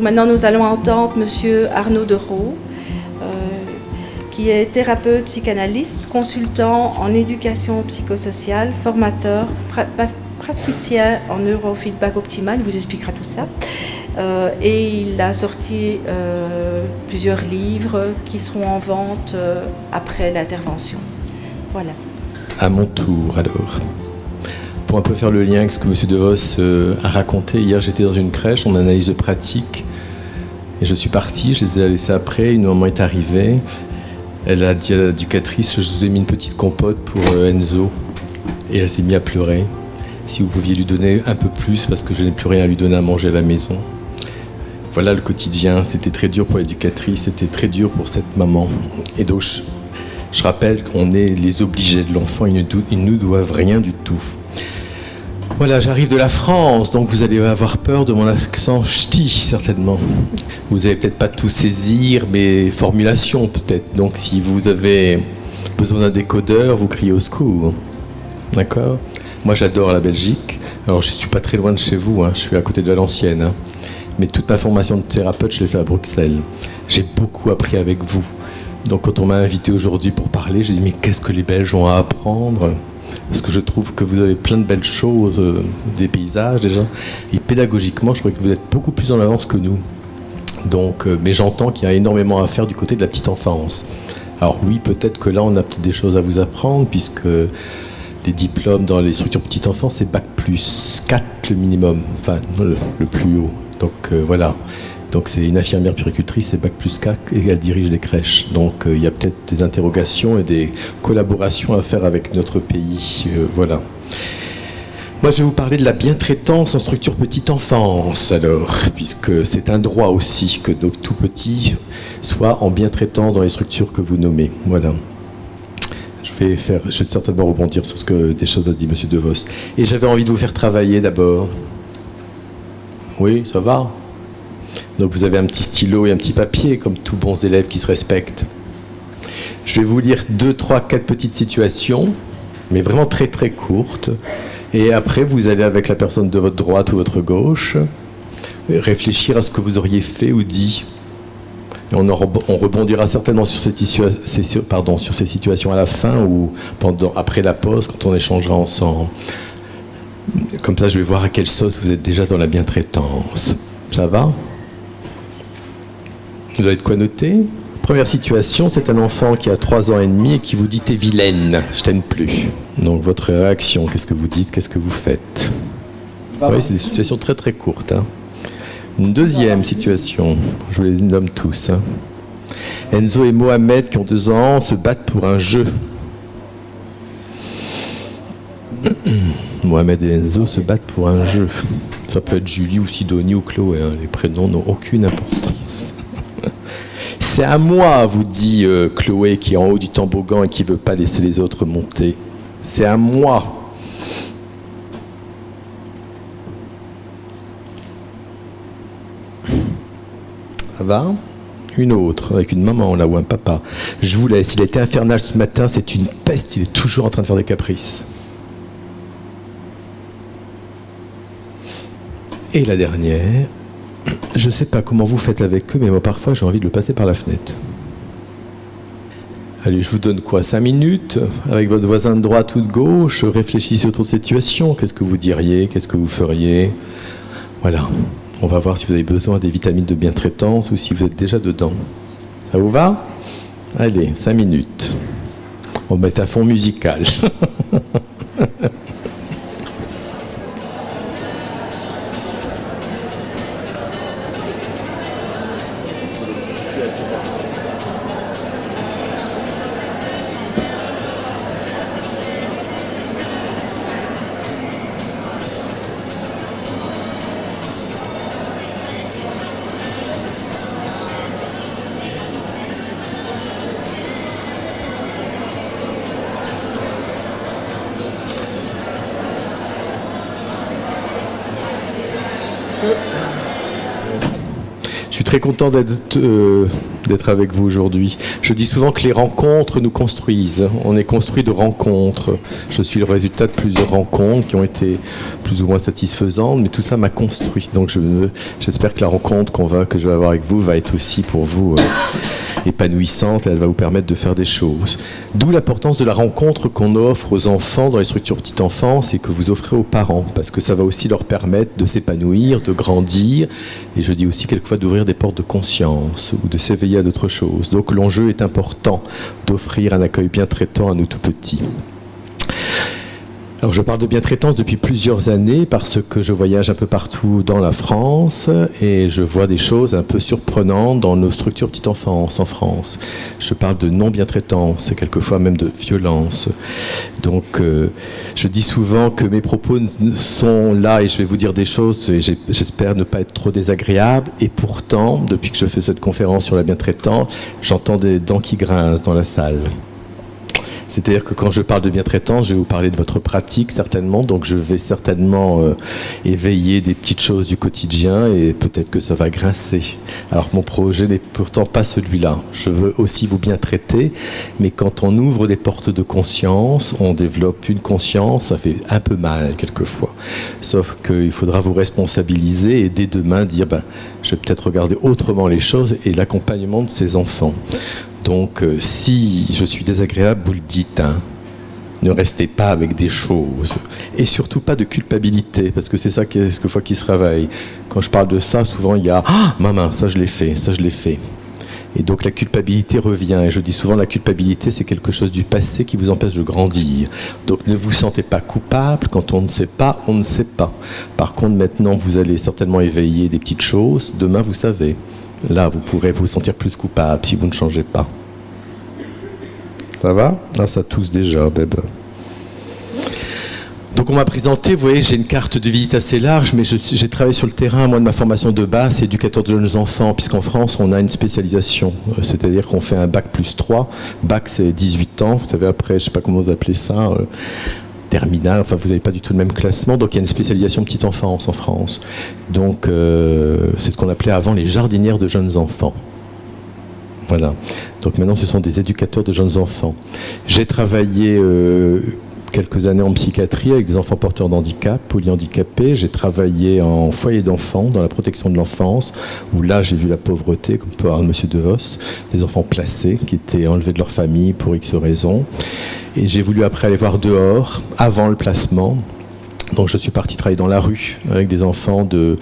maintenant, nous allons entendre Monsieur Arnaud Dereau, qui est thérapeute, psychanalyste, consultant en éducation psychosociale, formateur, praticien en neurofeedback optimal. Il vous expliquera tout ça. Et il a sorti plusieurs livres qui seront en vente après l'intervention. Voilà. À mon tour, alors. Pour un peu faire le lien avec ce que M. DeVos a raconté, hier j'étais dans une crèche en analyse de pratique et je suis parti, je les ai laissés après, une maman est arrivée, elle a dit à l'éducatrice, je vous ai mis une petite compote pour Enzo, et elle s'est mise à pleurer. Si vous pouviez lui donner un peu plus parce que je n'ai plus rien à lui donner à manger à la maison. Voilà le quotidien, c'était très dur pour l'éducatrice, c'était très dur pour cette maman. Et donc je rappelle qu'on est les obligés de l'enfant, ils ne nous doivent rien du tout. Voilà, j'arrive de la France, donc vous allez avoir peur de mon accent ch'ti, certainement. Vous n'allez peut-être pas tout saisir mes formulations, peut-être. Donc si vous avez besoin d'un décodeur, vous criez au secours. D'accord ? Moi, j'adore la Belgique. Alors, je ne suis pas très loin de chez vous, hein. Je suis à côté de Valenciennes. Hein. Mais toute ma formation de thérapeute, je l'ai fait à Bruxelles. J'ai beaucoup appris avec vous. Donc, quand on m'a invité aujourd'hui pour parler, j'ai dit, mais qu'est-ce que les Belges ont à apprendre ? Parce que je trouve que vous avez plein de belles choses, des paysages déjà. Et pédagogiquement, je crois que vous êtes beaucoup plus en avance que nous. Donc, mais j'entends qu'il y a énormément à faire du côté de la petite enfance. Alors oui, peut-être que là, on a peut-être des choses à vous apprendre, puisque les diplômes dans les structures petite enfance, c'est Bac plus 4 le minimum, enfin le plus haut. Donc voilà. Donc c'est une infirmière puéricultrice, c'est Bac plus 4 et elle dirige les crèches. Donc il y a peut-être des interrogations et des collaborations à faire avec notre pays. Voilà. Moi je vais vous parler de la bientraitance en structure petite enfance, alors, puisque c'est un droit aussi que nos tout petits soient en bientraitance dans les structures que vous nommez. Voilà. Je vais certainement rebondir sur des choses a dit M. DeVos. Et j'avais envie de vous faire travailler d'abord. Oui, ça va ? Donc vous avez un petit stylo et un petit papier, comme tous bons élèves qui se respectent. Je vais vous lire 2, 3, 4 petites situations, mais vraiment très très courtes. Et après, vous allez avec la personne de votre droite ou votre gauche réfléchir à ce que vous auriez fait ou dit. Et on rebondira certainement sur ces situations à la fin ou après la pause, quand on échangera ensemble. Comme ça, je vais voir à quelle sauce vous êtes déjà dans la bientraitance. Ça va ? Vous avez de quoi noter ? Première situation, c'est un enfant qui a 3 ans et demi et qui vous dit « t'es vilaine, je t'aime plus ». Donc votre réaction, qu'est-ce que vous dites, qu'est-ce que vous faites ? Oui, c'est des situations très très courtes. Hein. Une deuxième situation, je vous les nomme tous. Hein. Enzo et Mohamed, qui ont 2 ans, se battent pour un jeu. Mohamed et Enzo se battent pour un jeu. Ça peut être Julie ou Sidonie ou Chloé. Hein. Les prénoms n'ont aucune importance. C'est à moi, vous dit Chloé, qui est en haut du toboggan et qui ne veut pas laisser les autres monter. C'est à moi. Ça va ? Une autre, avec une maman là ou un papa. Je vous laisse, il a été infernal ce matin, c'est une peste, il est toujours en train de faire des caprices. Et la dernière, je ne sais pas comment vous faites avec eux, mais moi parfois j'ai envie de le passer par la fenêtre. Allez, je vous donne quoi, 5 minutes avec votre voisin de droite ou de gauche, réfléchissez autour de cette situation, qu'est-ce que vous diriez, qu'est-ce que vous feriez. Voilà, on va voir si vous avez besoin des vitamines de bientraitance ou si vous êtes déjà dedans. Ça vous va ? Allez, 5 minutes. On va mettre un fond musical. Je suis très content d'être d'être avec vous aujourd'hui. Je dis souvent que les rencontres nous construisent. On est construit de rencontres. Je suis le résultat de plusieurs rencontres qui ont été plus ou moins satisfaisantes, mais tout ça m'a construit. Donc j'espère que la rencontre que je vais avoir avec vous va être aussi pour vous épanouissante et elle va vous permettre de faire des choses. D'où l'importance de la rencontre qu'on offre aux enfants dans les structures petite enfance et que vous offrez aux parents, parce que ça va aussi leur permettre de s'épanouir, de grandir, et je dis aussi quelquefois d'ouvrir des portes de conscience ou de s'éveiller à d'autres choses. Donc l'enjeu est important d'offrir un accueil bien traitant à nos tout petits. Alors je parle de bientraitance depuis plusieurs années parce que je voyage un peu partout dans la France et je vois des choses un peu surprenantes dans nos structures petite enfance en France. Je parle de non-bientraitance et quelquefois même de violence. Donc je dis souvent que mes propos sont là et je vais vous dire des choses et j'espère ne pas être trop désagréable. Et pourtant, depuis que je fais cette conférence sur la bientraitance, j'entends des dents qui grincent dans la salle. C'est-à-dire que quand je parle de bientraitance, je vais vous parler de votre pratique certainement, donc je vais certainement éveiller des petites choses du quotidien et peut-être que ça va grincer. Alors mon projet n'est pourtant pas celui-là. Je veux aussi vous bien traiter, mais quand on ouvre des portes de conscience, on développe une conscience, ça fait un peu mal quelquefois. Sauf qu'il faudra vous responsabiliser et dès demain dire je vais peut-être regarder autrement les choses et l'accompagnement de ces enfants. Donc, si je suis désagréable, vous le dites. Hein. Ne restez pas avec des choses. Et surtout pas de culpabilité, parce que c'est ça quelquefois qui se réveille. Quand je parle de ça, souvent il y a « Ah, maman, ça je l'ai fait, ça je l'ai fait ». Et donc la culpabilité revient. Et je dis souvent la culpabilité, c'est quelque chose du passé qui vous empêche de grandir. Donc ne vous sentez pas coupable. Quand on ne sait pas, on ne sait pas. Par contre, maintenant, vous allez certainement éveiller des petites choses. Demain, vous savez. Là, vous pourrez vous sentir plus coupable si vous ne changez pas. Ça va ? Ah, ça tousse déjà, bébé. Donc on m'a présenté, vous voyez, j'ai une carte de visite assez large, mais j'ai travaillé sur le terrain. Moi, de ma formation de base, c'est éducateur de jeunes enfants, puisqu'en France, on a une spécialisation. C'est-à-dire qu'on fait un bac plus 3. Bac, c'est 18 ans. Vous savez, après, je ne sais pas comment vous appelez ça... terminale, enfin vous n'avez pas du tout le même classement, donc il y a une spécialisation petite enfance en France. Donc c'est ce qu'on appelait avant les jardinières de jeunes enfants. Voilà. Donc maintenant ce sont des éducateurs de jeunes enfants. J'ai travaillé quelques années en psychiatrie avec des enfants porteurs d'handicap, polyhandicapés. J'ai travaillé en foyer d'enfants, dans la protection de l'enfance, où là j'ai vu la pauvreté, comme peut avoir M. DeVos, des enfants placés qui étaient enlevés de leur famille pour X raisons. Et j'ai voulu après aller voir dehors, avant le placement. Donc je suis parti travailler dans la rue avec des enfants de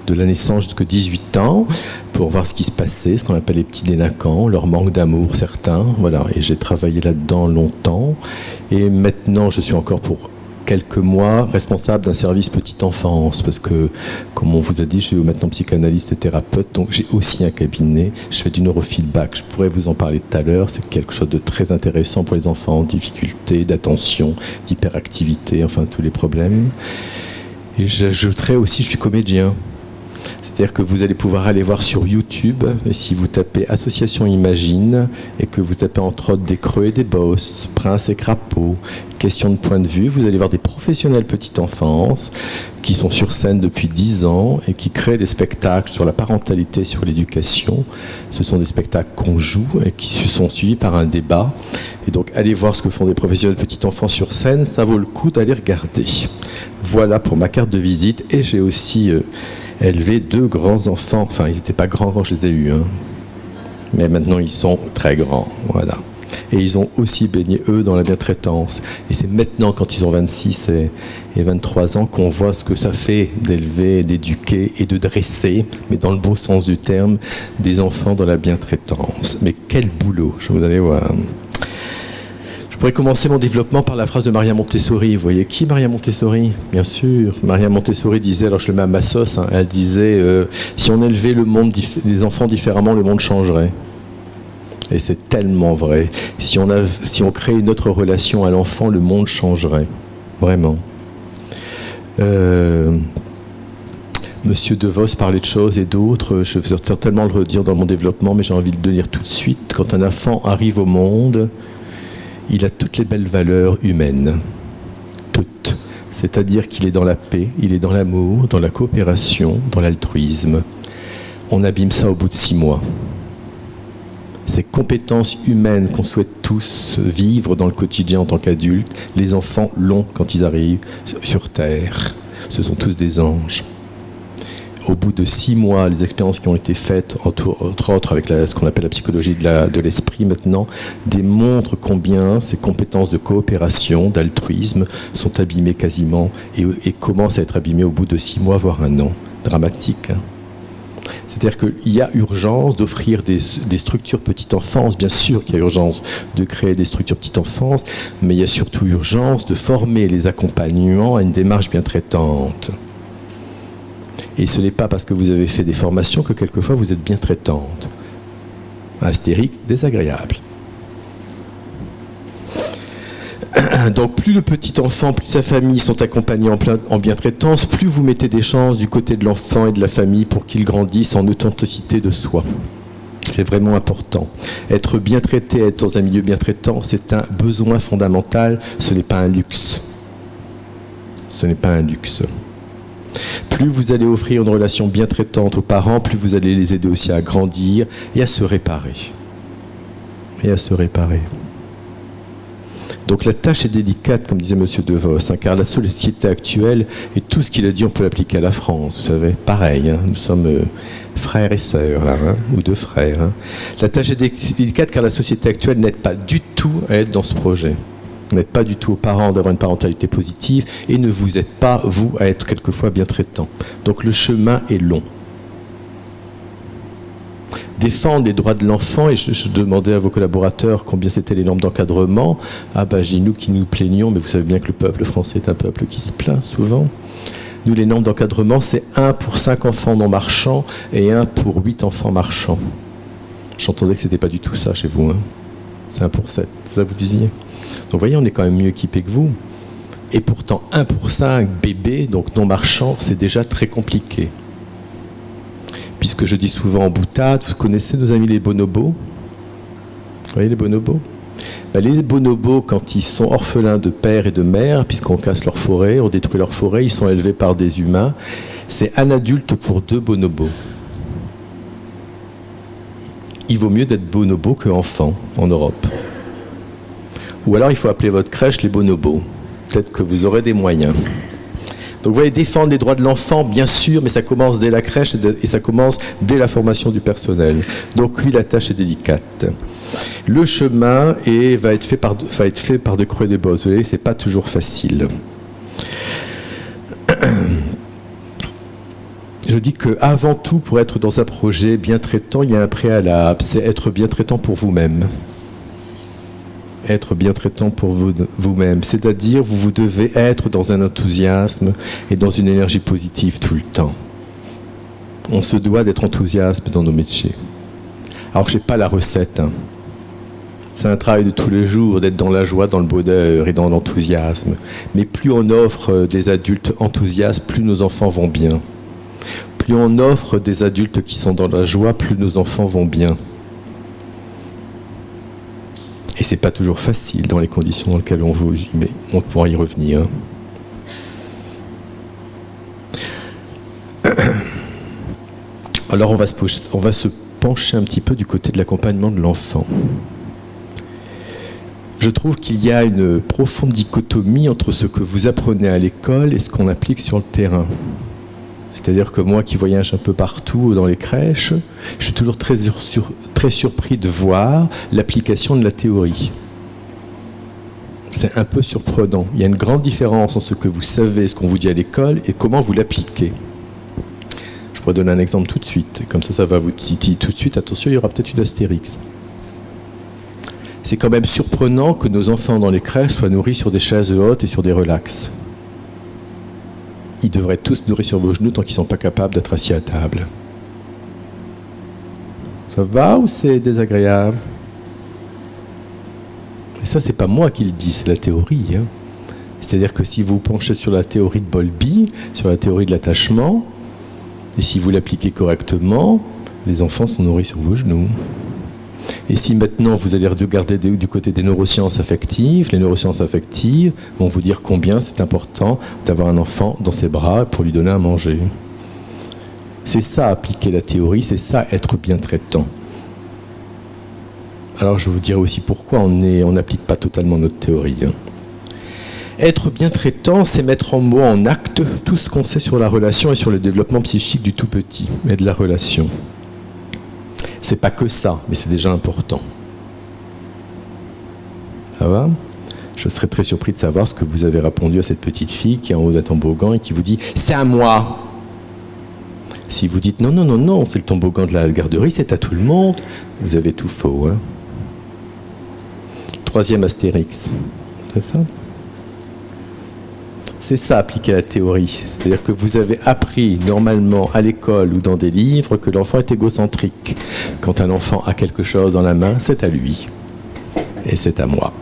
la naissance jusqu'à 18 ans pour voir ce qui se passait, ce qu'on appelle les petits délinquants, leur manque d'amour certains. Voilà. Et j'ai travaillé là-dedans longtemps. Et maintenant, je suis encore pour quelques mois responsable d'un service petite enfance parce que, comme on vous a dit, je suis maintenant psychanalyste et thérapeute, donc j'ai aussi un cabinet, je fais du neurofeedback, je pourrais vous en parler tout à l'heure, c'est quelque chose de très intéressant pour les enfants en difficulté, d'attention, d'hyperactivité, enfin tous les problèmes. Et j'ajouterais aussi, je suis comédien. C'est-à-dire que vous allez pouvoir aller voir sur YouTube, et si vous tapez Association Imagine, et que vous tapez entre autres des creux et des bosses, prince et crapaud, question de point de vue, vous allez voir des professionnels petite enfance qui sont sur scène depuis 10 ans et qui créent des spectacles sur la parentalité, sur l'éducation. Ce sont des spectacles qu'on joue et qui sont suivis par un débat. Et donc allez voir ce que font des professionnels de petite enfance sur scène, ça vaut le coup d'aller regarder. Voilà pour ma carte de visite, et j'ai aussi... élevé 2 grands enfants, enfin ils n'étaient pas grands quand je les ai eus, hein. Mais maintenant ils sont très grands, voilà. Et ils ont aussi baigné eux dans la bientraitance. Et c'est maintenant quand ils ont 26 et 23 ans qu'on voit ce que ça fait d'élever, d'éduquer et de dresser, mais dans le bon sens du terme, des enfants dans la bientraitance. Mais quel boulot, je vous allez voir. Je pourrais commencer mon développement par la phrase de Maria Montessori. Vous voyez qui, Maria Montessori ? Bien sûr. Maria Montessori disait, alors je le mets à ma sauce, hein, elle disait si on élevait le monde des enfants différemment, le monde changerait. Et c'est tellement vrai. Si on crée une autre relation à l'enfant, le monde changerait. Vraiment. Monsieur DeVos parlait de choses et d'autres. Je vais certainement le redire dans mon développement, mais j'ai envie de le dire tout de suite. Quand un enfant arrive au monde, il a toutes les belles valeurs humaines. Toutes. C'est-à-dire qu'il est dans la paix, il est dans l'amour, dans la coopération, dans l'altruisme. On abîme ça au bout de 6 mois. ces compétences humaines qu'on souhaite tous vivre dans le quotidien en tant qu'adultes, les enfants l'ont quand ils arrivent sur Terre. Ce sont tous des anges. Au bout de 6 mois, les expériences qui ont été faites, entre autres avec ce qu'on appelle la psychologie de l'esprit maintenant, démontrent combien ces compétences de coopération, d'altruisme, sont abîmées quasiment et commencent à être abîmées au bout de 6 mois, voire 1 an. Dramatique, hein. C'est-à-dire qu'il y a urgence d'offrir des structures petite enfance. Bien sûr qu'il y a urgence de créer des structures petite enfance, mais il y a surtout urgence de former les accompagnements à une démarche bien traitante. Et ce n'est pas parce que vous avez fait des formations que quelquefois vous êtes bien traitante. Astérix, désagréable. Donc plus le petit enfant, plus sa famille sont accompagnés en bientraitance, plus vous mettez des chances du côté de l'enfant et de la famille pour qu'il grandisse en authenticité de soi. C'est vraiment important. Être bien traité, être dans un milieu bien traitant, c'est un besoin fondamental, ce n'est pas un luxe. Ce n'est pas un luxe. Plus vous allez offrir une relation bien traitante aux parents, plus vous allez les aider aussi à grandir et à se réparer. Donc la tâche est délicate, comme disait M. De Vos, hein, car la société actuelle, et tout ce qu'il a dit, on peut l'appliquer à la France, vous savez, pareil, hein, nous sommes frères et sœurs, là, hein, ou 2 frères. Hein. La tâche est délicate car la société actuelle n'aide pas du tout à être dans ce projet. N'aide pas du tout aux parents d'avoir une parentalité positive et ne vous aide pas, vous, à être quelquefois bien traitant. Donc le chemin est long. Défendre les droits de l'enfant, et je demandais à vos collaborateurs combien c'était les normes d'encadrement. Ah ben, j'ai nous qui nous plaignons, mais vous savez bien que le peuple français est un peuple qui se plaint souvent. Nous, les normes d'encadrement, c'est 1 pour 5 enfants non marchands et 1 pour 8 enfants marchands. J'entendais que c'était pas du tout ça chez vous. Hein. C'est 1 pour 7, c'est ça que vous disiez. Donc vous voyez, on est quand même mieux équipé que vous. Et pourtant, 1 pour 5 bébés, donc non marchands, c'est déjà très compliqué. Puisque je dis souvent en boutade, vous connaissez nos amis les bonobos? Vous voyez les bonobos? Les bonobos, quand ils sont orphelins de père et de mère, puisqu'on casse leur forêt, on détruit leur forêt, ils sont élevés par des humains, c'est un adulte pour 2 bonobos. Il vaut mieux d'être bonobo qu'enfant en Europe. Ou alors il faut appeler votre crèche les bonobos. Peut-être que vous aurez des moyens. Donc vous voyez, défendre les droits de l'enfant, bien sûr, mais ça commence dès la crèche et ça commence dès la formation du personnel. Donc oui, la tâche est délicate. Le chemin va être fait par de creux et des bosses. Vous voyez, c'est pas toujours facile. Je dis qu'avant tout, pour être dans un projet bien traitant, il y a un préalable, c'est être bien traitant pour vous-même. Être bien traitant pour vous-même, c'est-à-dire vous devez être dans un enthousiasme et dans une énergie positive tout le temps. On se doit d'être enthousiaste dans nos métiers. Alors je n'ai pas la recette. Hein. C'est un travail de tous les jours, d'être dans la joie, dans le bonheur et dans l'enthousiasme. Mais plus on offre des adultes enthousiastes, plus nos enfants vont bien. Plus on offre des adultes qui sont dans la joie, plus nos enfants vont bien. Et c'est pas toujours facile dans les conditions dans lesquelles on vit, mais on pourra y revenir. Alors on va se pencher un petit peu du côté de l'accompagnement de l'enfant. Je trouve qu'il y a une profonde dichotomie entre ce que vous apprenez à l'école et ce qu'on applique sur le terrain. C'est-à-dire que moi qui voyage un peu partout dans les crèches, je suis toujours très surpris de voir l'application de la théorie. C'est un peu surprenant. Il y a une grande différence entre ce que vous savez, ce qu'on vous dit à l'école, et comment vous l'appliquez. Je pourrais donner un exemple tout de suite. Comme ça va vous titiller tout de suite. Attention, il y aura peut-être une astérix. C'est quand même surprenant que nos enfants dans les crèches soient nourris sur des chaises hautes et sur des relax. Ils devraient être tous nourris sur vos genoux tant qu'ils ne sont pas capables d'être assis à table. Ça va ou c'est désagréable? Et ça, c'est pas moi qui le dis, c'est la théorie. Hein. C'est-à-dire que si vous penchez sur la théorie de Bowlby, sur la théorie de l'attachement, et si vous l'appliquez correctement, les enfants sont nourris sur vos genoux. Et si maintenant vous allez regarder du côté des neurosciences affectives, les neurosciences affectives vont vous dire combien c'est important d'avoir un enfant dans ses bras pour lui donner à manger. C'est ça appliquer la théorie, c'est ça être bien traitant. Alors je vous dirai aussi pourquoi on n'applique pas totalement notre théorie. Être bien traitant, c'est mettre en mots, en acte, tout ce qu'on sait sur la relation et sur le développement psychique du tout petit, et de la relation. C'est pas que ça, mais c'est déjà important. Ça va ? Je serais très surpris de savoir ce que vous avez répondu à cette petite fille qui est en haut d'un toboggan et qui vous dit « c'est à moi ». Si vous dites « non, non, non, non, c'est le toboggan de la garderie, c'est à tout le monde », vous avez tout faux. Hein. Troisième astérix, c'est ça ? C'est ça, appliquer la théorie. C'est-à-dire que vous avez appris normalement à l'école ou dans des livres que l'enfant est égocentrique. Quand un enfant a quelque chose dans la main, c'est à lui. Et c'est à moi.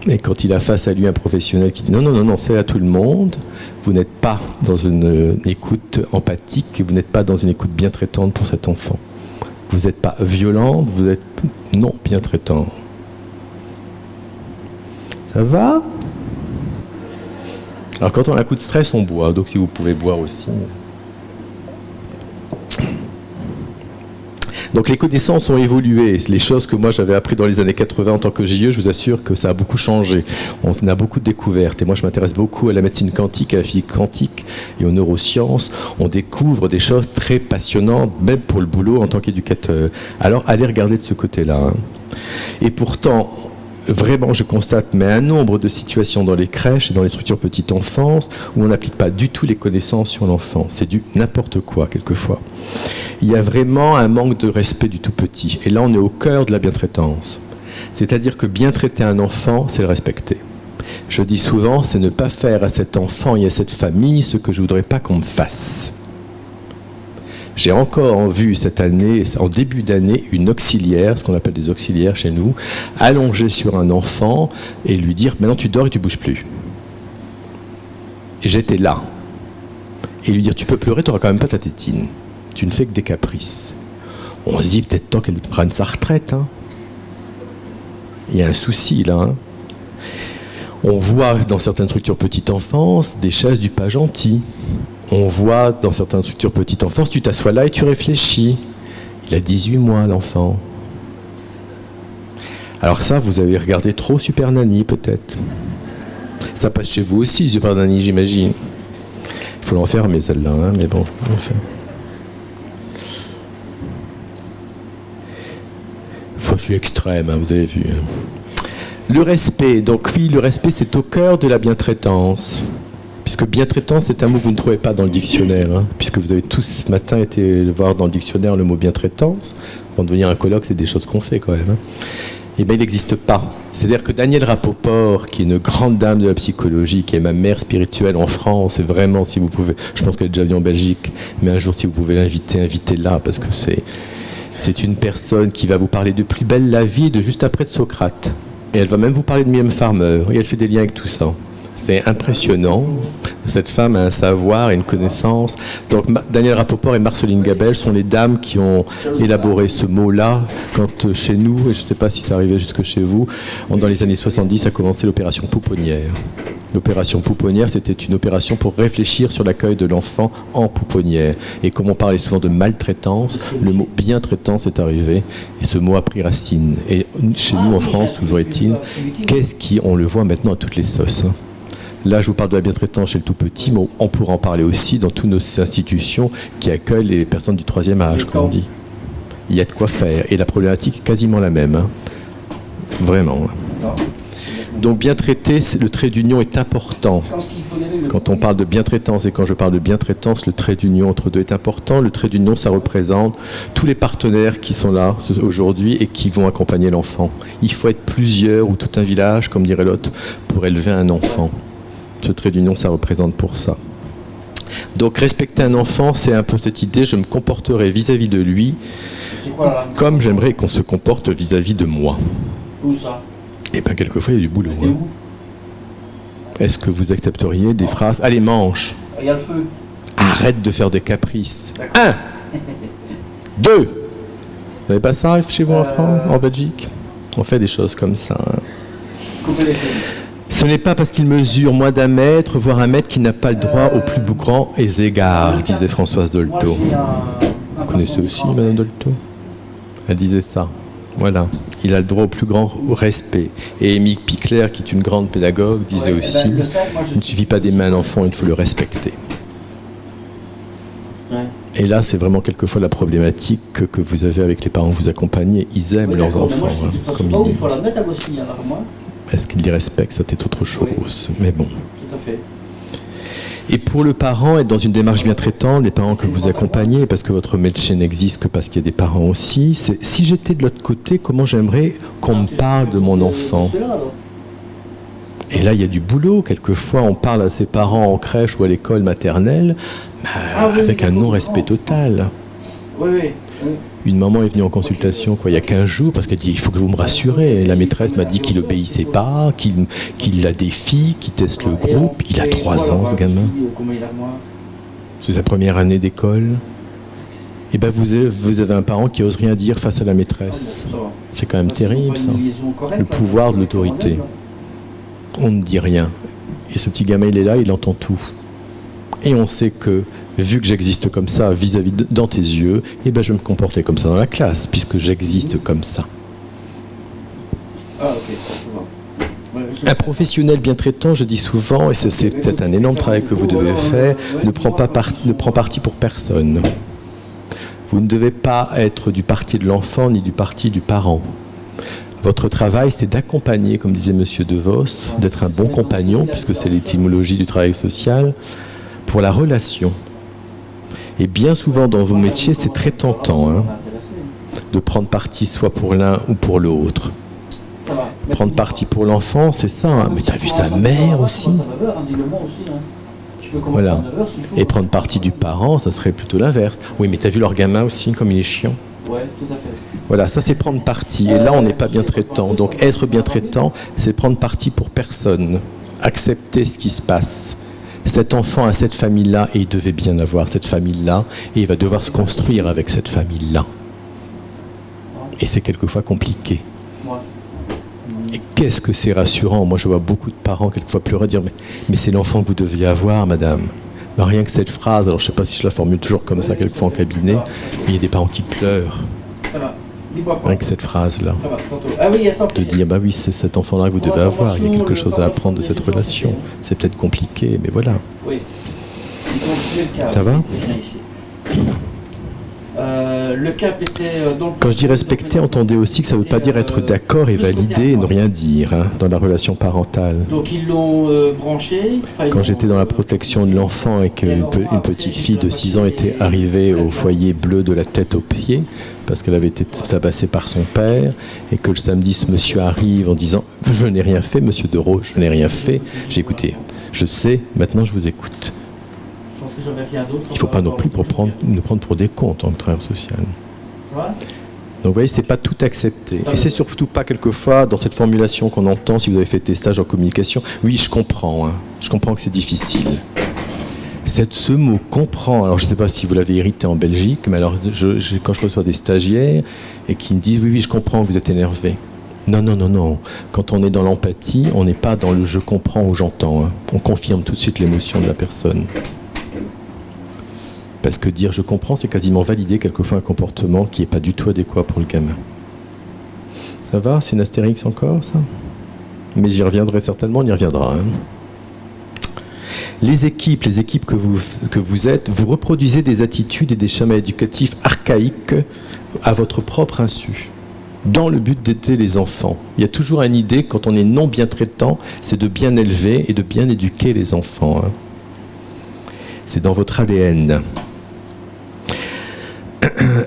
Et quand il a face à lui un professionnel qui dit non, non, non, non, c'est à tout le monde, vous n'êtes pas dans une écoute empathique, vous n'êtes pas dans une écoute bien traitante pour cet enfant. Vous n'êtes pas violente, vous êtes non bien traitant. Ça va ? Alors quand on a un coup de stress, on boit, donc si vous pouvez boire aussi. Donc les connaissances ont évolué. Les choses que moi j'avais appris dans les années 80 en tant que JE, je vous assure que ça a beaucoup changé. On a beaucoup de découvertes. Et moi je m'intéresse beaucoup à la médecine quantique, à la physique quantique et aux neurosciences. On découvre des choses très passionnantes, même pour le boulot en tant qu'éducateur. Alors allez regarder de ce côté-là. Hein. Et pourtant, vraiment, je constate un nombre de situations dans les crèches et dans les structures petite enfance où on n'applique pas du tout les connaissances sur l'enfant. C'est du n'importe quoi, quelquefois. Il y a vraiment un manque de respect du tout petit. Et là, on est au cœur de la bientraitance. C'est-à-dire que bien traiter un enfant, c'est le respecter. Je dis souvent, c'est ne pas faire à cet enfant et à cette famille ce que je ne voudrais pas qu'on me fasse. J'ai encore vu cette année, en début d'année, une auxiliaire, ce qu'on appelle des auxiliaires chez nous, allongée sur un enfant et lui dire « maintenant tu dors et tu ne bouges plus ». Et j'étais là. Et lui dire « tu peux pleurer, tu n'auras quand même pas ta tétine. Tu ne fais que des caprices ». On se dit peut-être temps qu'elle prenne sa retraite. Hein. Il y a un souci là. Hein. On voit dans certaines structures petite enfance des chaises du pas gentil. On voit dans certaines structures petite enfance, tu t'assois là et tu réfléchis. Il a 18 mois, l'enfant. Alors ça, vous avez regardé trop Super Nanny, peut-être. Ça passe chez vous aussi, Super Nanny, j'imagine. Il faut l'enfermer, celle-là, hein, mais bon, enfin. Enfin, je suis extrême, hein, vous avez vu. Le respect. Donc oui, le respect, c'est au cœur de la bientraitance. Puisque bientraitance, c'est un mot que vous ne trouvez pas dans le dictionnaire, hein, puisque vous avez tous ce matin été voir dans le dictionnaire le mot bientraitance. Avant de venir à un colloque, c'est des choses qu'on fait quand même. Hein. Eh bien, il n'existe pas. C'est-à-dire que Danielle Rapoport, qui est une grande dame de la psychologie, qui est ma mère spirituelle en France, et vraiment, si vous pouvez, je pense qu'elle est déjà venue en Belgique, mais un jour, si vous pouvez l'inviter, invitez-la, parce que c'est une personne qui va vous parler de Plus belle la vie, de juste après de Socrate. Et elle va même vous parler de Mylène Farmer, et elle fait des liens avec tout ça. C'est impressionnant. Cette femme a un savoir et une connaissance. Donc Danielle Rapoport et Marceline Gabel sont les dames qui ont élaboré ce mot-là quand chez nous, et je ne sais pas si ça arrivait jusque chez vous, dans les années 70 a commencé l'opération pouponnière. L'opération pouponnière, c'était une opération pour réfléchir sur l'accueil de l'enfant en pouponnière. Et comme on parlait souvent de maltraitance, le mot bientraitance est arrivé et ce mot a pris racine. Et chez nous en France, toujours est-il, on le voit maintenant à toutes les sauces. Hein. Là, je vous parle de la bientraitance chez le tout petit, mais on pourra en parler aussi dans toutes nos institutions qui accueillent les personnes du troisième âge, comme on dit. Il y a de quoi faire. Et la problématique est quasiment la même. Hein. Vraiment. Donc, bien traiter, le trait d'union est important. Quand on parle de bientraitance et quand je parle de bientraitance, le trait d'union entre deux est important. Le trait d'union, ça représente tous les partenaires qui sont là aujourd'hui et qui vont accompagner l'enfant. Il faut être plusieurs ou tout un village, comme dirait l'autre, pour élever un enfant. Ce trait d'union, ça représente pour ça. Donc respecter un enfant, c'est un peu cette idée, je me comporterai vis-à-vis de lui comme j'aimerais qu'on se comporte vis-à-vis de moi. Où ça ? Eh bien, quelquefois, il y a du boulot. Hein. Est-ce que vous accepteriez des phrases « Allez, mange !» Il y a le feu. Arrête de faire des caprices. 1, 2. Vous n'avez pas ça chez vous en France, en Belgique ? On fait des choses comme ça. Hein. Coupez les feux. Ce n'est pas parce qu'il mesure moins d'1 mètre, voire 1 mètre, qu'il n'a pas le droit aux plus grands égards, disait Françoise Dolto. Vous connaissez aussi Madame Dolto ? Elle disait ça. Voilà, il a le droit au plus grand respect. Et Émile Picler, qui est une grande pédagogue, disait aussi, il ne suffit pas d'aimer un enfant, il faut le respecter. Ouais. Et là, c'est vraiment quelquefois la problématique que vous avez avec les parents que vous accompagnez. Ils aiment leurs enfants, comme ils il faut la disent. mettre à Gossi, alors moi. Est-ce qu'ils les respectent? Ça, c'est autre chose. Oui. Mais bon. Tout à fait. Et pour le parent, être dans une démarche bien traitante, les parents que vous accompagnez, parce que votre médecin n'existe que parce qu'il y a des parents aussi, c'est si j'étais de l'autre côté, comment j'aimerais qu'on me parle de mon enfant? Et là, il y a du boulot. Quelquefois, on parle à ses parents en crèche ou à l'école maternelle avec un non-respect total. Oui, oui. Une maman est venue en consultation il y a 15 jours parce qu'elle dit « il faut que vous me rassurez ». La maîtresse m'a dit qu'il n'obéissait pas, qu'il la défie, qu'il teste le groupe. Il a 3 ans, ce gamin. C'est sa première année d'école. Et bien vous avez un parent qui n'ose rien dire face à la maîtresse. C'est quand même terrible, ça. Le pouvoir de l'autorité. On ne dit rien. Et ce petit gamin, il est là, il entend tout. Et on sait que, vu que j'existe comme ça vis-à-vis dans tes yeux, eh ben je vais me comporter comme ça dans la classe, puisque j'existe comme ça. Ah, ok. Un professionnel bien traitant, je dis souvent, et c'est peut-être un énorme travail que vous devez faire, ne prend parti pour personne. Vous ne devez pas être du parti de l'enfant ni du parti du parent. Votre travail, c'est d'accompagner, comme disait M. De Vos, d'être un bon compagnon, puisque c'est l'étymologie du travail social, pour la relation. Et bien souvent dans vos métiers, c'est très tentant de prendre parti soit pour l'un ou pour l'autre. Prendre parti pour l'enfant, c'est ça. Mais t'as vu sa mère aussi? Voilà. Et prendre parti du parent, ça serait plutôt l'inverse. Oui, mais t'as vu leur gamin aussi, comme il est chiant? Ouais, tout à fait. Voilà, ça c'est prendre parti. Et là, on n'est pas bien traitant. Donc être bien traitant, c'est prendre parti pour personne. Accepter ce qui se passe. Cet enfant a cette famille-là et il devait bien avoir cette famille-là et il va devoir se construire avec cette famille-là. Et c'est quelquefois compliqué. Et qu'est-ce que c'est rassurant. Moi, je vois beaucoup de parents quelquefois pleurer, dire mais c'est l'enfant que vous deviez avoir, madame. Ben, rien que cette phrase, alors je ne sais pas si je la formule toujours comme ça quelquefois en cabinet, mais il y a des parents qui pleurent. Rien que cette phrase-là. De dire, bah oui, c'est cet enfant-là que vous devez avoir, il y a quelque chose à apprendre de cette relation. C'est peut-être compliqué, mais voilà. Ça va? Quand je dis respecter, entendez aussi que ça ne veut pas dire être d'accord et valider et ne rien dire dans la relation parentale. Donc ils l'ont branché. Quand j'étais dans la protection de l'enfant et qu'une petite fille de 6 ans était arrivée au foyer bleu de la tête aux pieds, parce qu'elle avait été tabassée par son père, et que le samedi ce monsieur arrive en disant « je n'ai rien fait, monsieur Dereau, je n'ai rien fait », j'ai écouté. Je sais, maintenant je vous écoute. Il ne faut pas non plus nous prendre pour des comptes en travail social. Donc vous voyez, c'est pas tout accepté. Et c'est surtout pas quelquefois dans cette formulation qu'on entend si vous avez fait des stages en communication. Oui, je comprends. Je comprends que c'est difficile. Ce mot « comprend », alors je ne sais pas si vous l'avez hérité en Belgique, mais alors quand je reçois des stagiaires et qui me disent « oui, je comprends, vous êtes énervé ». Non. Quand on est dans l'empathie, on n'est pas dans le « je comprends » ou « j'entends ». On confirme tout de suite l'émotion de la personne. Parce que dire « je comprends », c'est quasiment valider quelquefois un comportement qui n'est pas du tout adéquat pour le gamin. Ça va? C'est une astérix encore, ça? Mais j'y reviendrai certainement, on y reviendra. Les équipes que vous êtes, vous reproduisez des attitudes et des schémas éducatifs archaïques à votre propre insu, dans le but d'aider les enfants. Il y a toujours une idée, quand on est non bien traitant, c'est de bien élever et de bien éduquer les enfants. C'est dans votre ADN.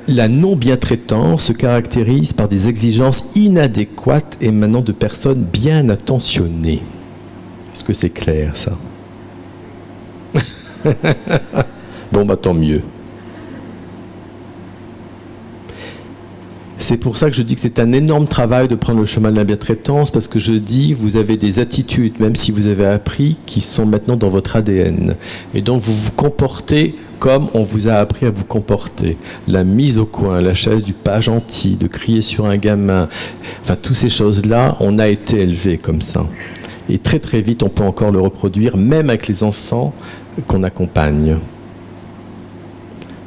La non-bien-traitance se caractérise par des exigences inadéquates émanant de personnes bien attentionnées. Est-ce que c'est clair, ça? Bon, bah tant mieux. C'est pour ça que je dis que c'est un énorme travail de prendre le chemin de la bien-traitance, parce que je dis, vous avez des attitudes, même si vous avez appris, qui sont maintenant dans votre ADN. Et donc vous vous comportez comme on vous a appris à vous comporter. La mise au coin, la chaise du pas gentil, de crier sur un gamin, enfin toutes ces choses-là, on a été élevés comme ça. Et très très vite, on peut encore le reproduire, même avec les enfants qu'on accompagne.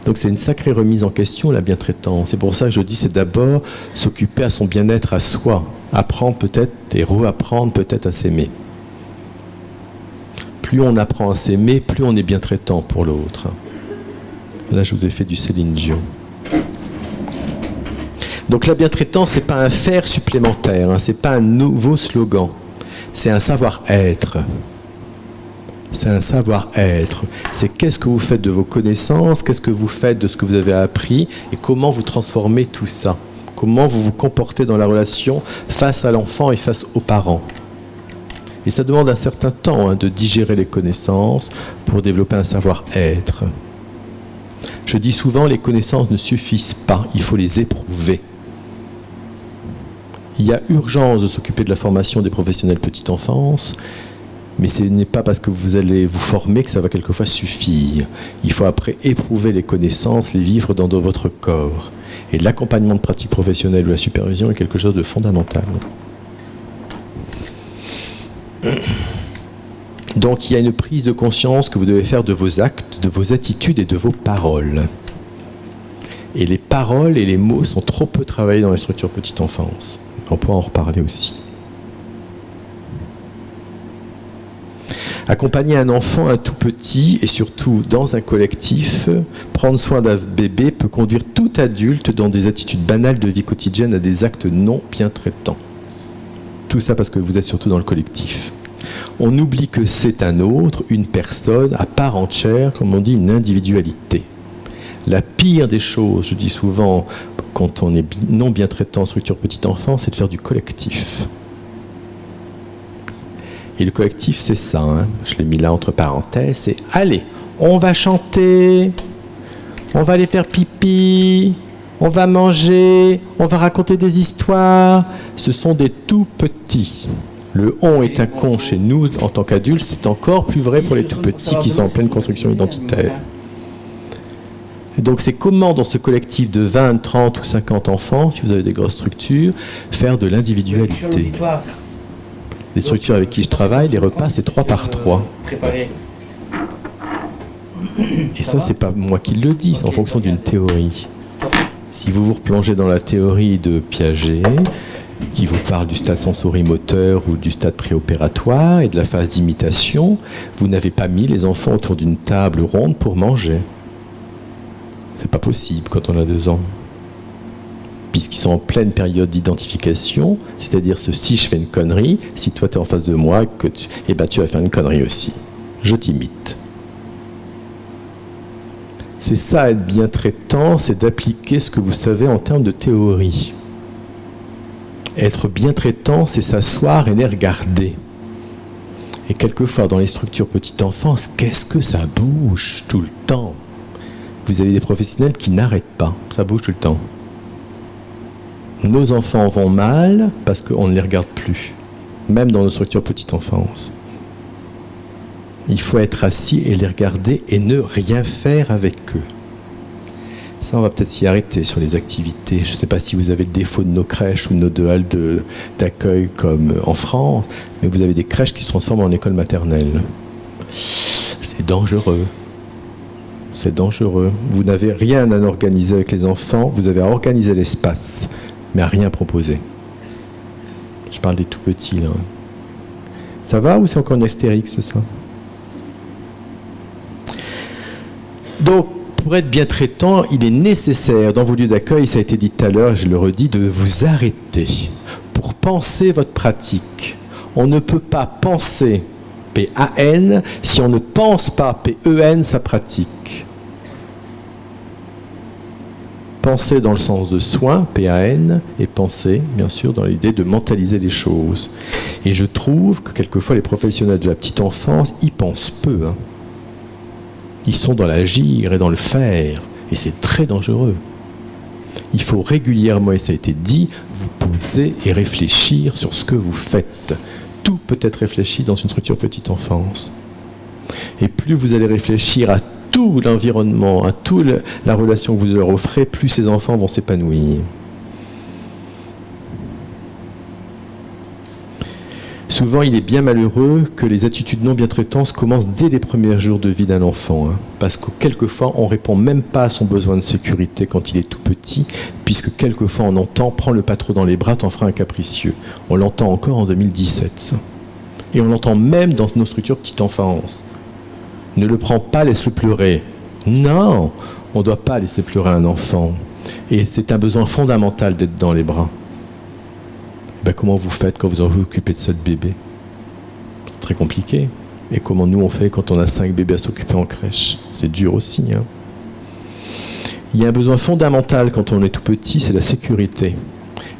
Donc c'est une sacrée remise en question, la bientraitance. C'est pour ça que je dis, c'est d'abord s'occuper à son bien-être à soi, apprendre peut-être et réapprendre peut-être à s'aimer. Plus on apprend à s'aimer, plus on est bientraitant pour l'autre. Là, je vous ai fait du Céline Dion. Donc la bientraitance, ce n'est pas un faire supplémentaire, hein, ce n'est pas un nouveau slogan, c'est un savoir-être. C'est un savoir-être. C'est qu'est-ce que vous faites de vos connaissances, qu'est-ce que vous faites de ce que vous avez appris et comment vous transformez tout ça. Comment vous vous comportez dans la relation face à l'enfant et face aux parents. Et ça demande un certain temps de digérer les connaissances pour développer un savoir-être. Je dis souvent, les connaissances ne suffisent pas, il faut les éprouver. Il y a urgence de s'occuper de la formation des professionnels petite enfance, mais ce n'est pas parce que vous allez vous former que ça va quelquefois suffire. Il faut après éprouver les connaissances, les vivre dans votre corps. Et l'accompagnement de pratique professionnelle ou la supervision est quelque chose de fondamental. Donc il y a une prise de conscience que vous devez faire de vos actes, de vos attitudes et de vos paroles. Et les paroles et les mots sont trop peu travaillés dans les structures petite enfance. On pourra en reparler aussi. Accompagner un enfant, un tout petit, et surtout dans un collectif, prendre soin d'un bébé peut conduire tout adulte dans des attitudes banales de vie quotidienne à des actes non bien traitants. Tout ça parce que vous êtes surtout dans le collectif. On oublie que c'est un autre, une personne, à part entière, comme on dit, une individualité. La pire des choses, je dis souvent, quand on est non bien traitant en structure petite enfance, c'est de faire du collectif. Et le collectif, c'est ça, hein. Je l'ai mis là entre parenthèses, c'est « Allez, on va chanter, on va aller faire pipi, on va manger, on va raconter des histoires. » Ce sont des tout petits. Le « on » est un con chez nous, en tant qu'adultes, c'est encore plus vrai pour les tout petits qui sont en pleine construction identitaire. Et donc c'est comment, dans ce collectif de 20, 30 ou 50 enfants, si vous avez des grosses structures, faire de l'individualité. Les structures avec qui je travaille, les repas, c'est 3 par 3. Et ça, c'est pas moi qui le dis, c'est en fonction d'une théorie. Si vous vous replongez dans la théorie de Piaget, qui vous parle du stade sensorimoteur ou du stade préopératoire et de la phase d'imitation, vous n'avez pas mis les enfants autour d'une table ronde pour manger. C'est pas possible quand on a 2 ans. Puisqu'ils sont en pleine période d'identification, c'est-à-dire si je fais une connerie, si toi tu es en face de moi, tu vas faire une connerie aussi. Je t'imite. C'est ça, être bien traitant, c'est d'appliquer ce que vous savez en termes de théorie. Être bien traitant, c'est s'asseoir et les regarder. Et quelquefois, dans les structures petite enfance, qu'est-ce que ça bouge tout le temps? Vous avez des professionnels qui n'arrêtent pas, ça bouge tout le temps. Nos enfants vont mal parce qu'on ne les regarde plus, même dans nos structures petite enfance. Il faut être assis et les regarder et ne rien faire avec eux. Ça, on va peut-être s'y arrêter sur les activités. Je ne sais pas si vous avez le défaut de nos crèches ou de nos halles d'accueil comme en France, mais vous avez des crèches qui se transforment en école maternelle. C'est dangereux. C'est dangereux. Vous n'avez rien à organiser avec les enfants, vous avez à organiser l'espace, mais à rien proposer. Je parle des tout petits, là. Ça va ou c'est encore une astérix, ça? Donc, pour être bien traitant, il est nécessaire, dans vos lieux d'accueil, ça a été dit tout à l'heure, je le redis, de vous arrêter pour penser votre pratique. On ne peut pas penser, P-A-N, si on ne pense pas, P-E-N, sa pratique. Penser dans le sens de soin, P-A-N, et penser, bien sûr, dans l'idée de mentaliser les choses. Et je trouve que quelquefois, les professionnels de la petite enfance, ils pensent peu. Hein. Ils sont dans l'agir et dans le faire, et c'est très dangereux. Il faut régulièrement, et ça a été dit, vous poser et réfléchir sur ce que vous faites. Tout peut être réfléchi dans une structure petite enfance. Et plus vous allez réfléchir à tout l'environnement, à toute la relation que vous leur offrez, plus ces enfants vont s'épanouir. Souvent, il est bien malheureux que les attitudes non bientraitantes commencent dès les premiers jours de vie d'un enfant. Parce que quelquefois, on ne répond même pas à son besoin de sécurité quand il est tout petit, puisque quelquefois, on entend « prends le pas trop dans les bras, t'en feras un capricieux ». On l'entend encore en 2017. Ça. Et on l'entend même dans nos structures petite enfance. Ne le prends pas, laisse-le pleurer. Non, on ne doit pas laisser pleurer un enfant. Et c'est un besoin fondamental d'être dans les bras. Ben, comment vous faites quand vous vous occupez de cette bébé? C'est très compliqué. Et comment nous on fait quand on a 5 bébés à s'occuper en crèche? C'est dur aussi. Hein. Il y a un besoin fondamental quand on est tout petit, c'est la sécurité.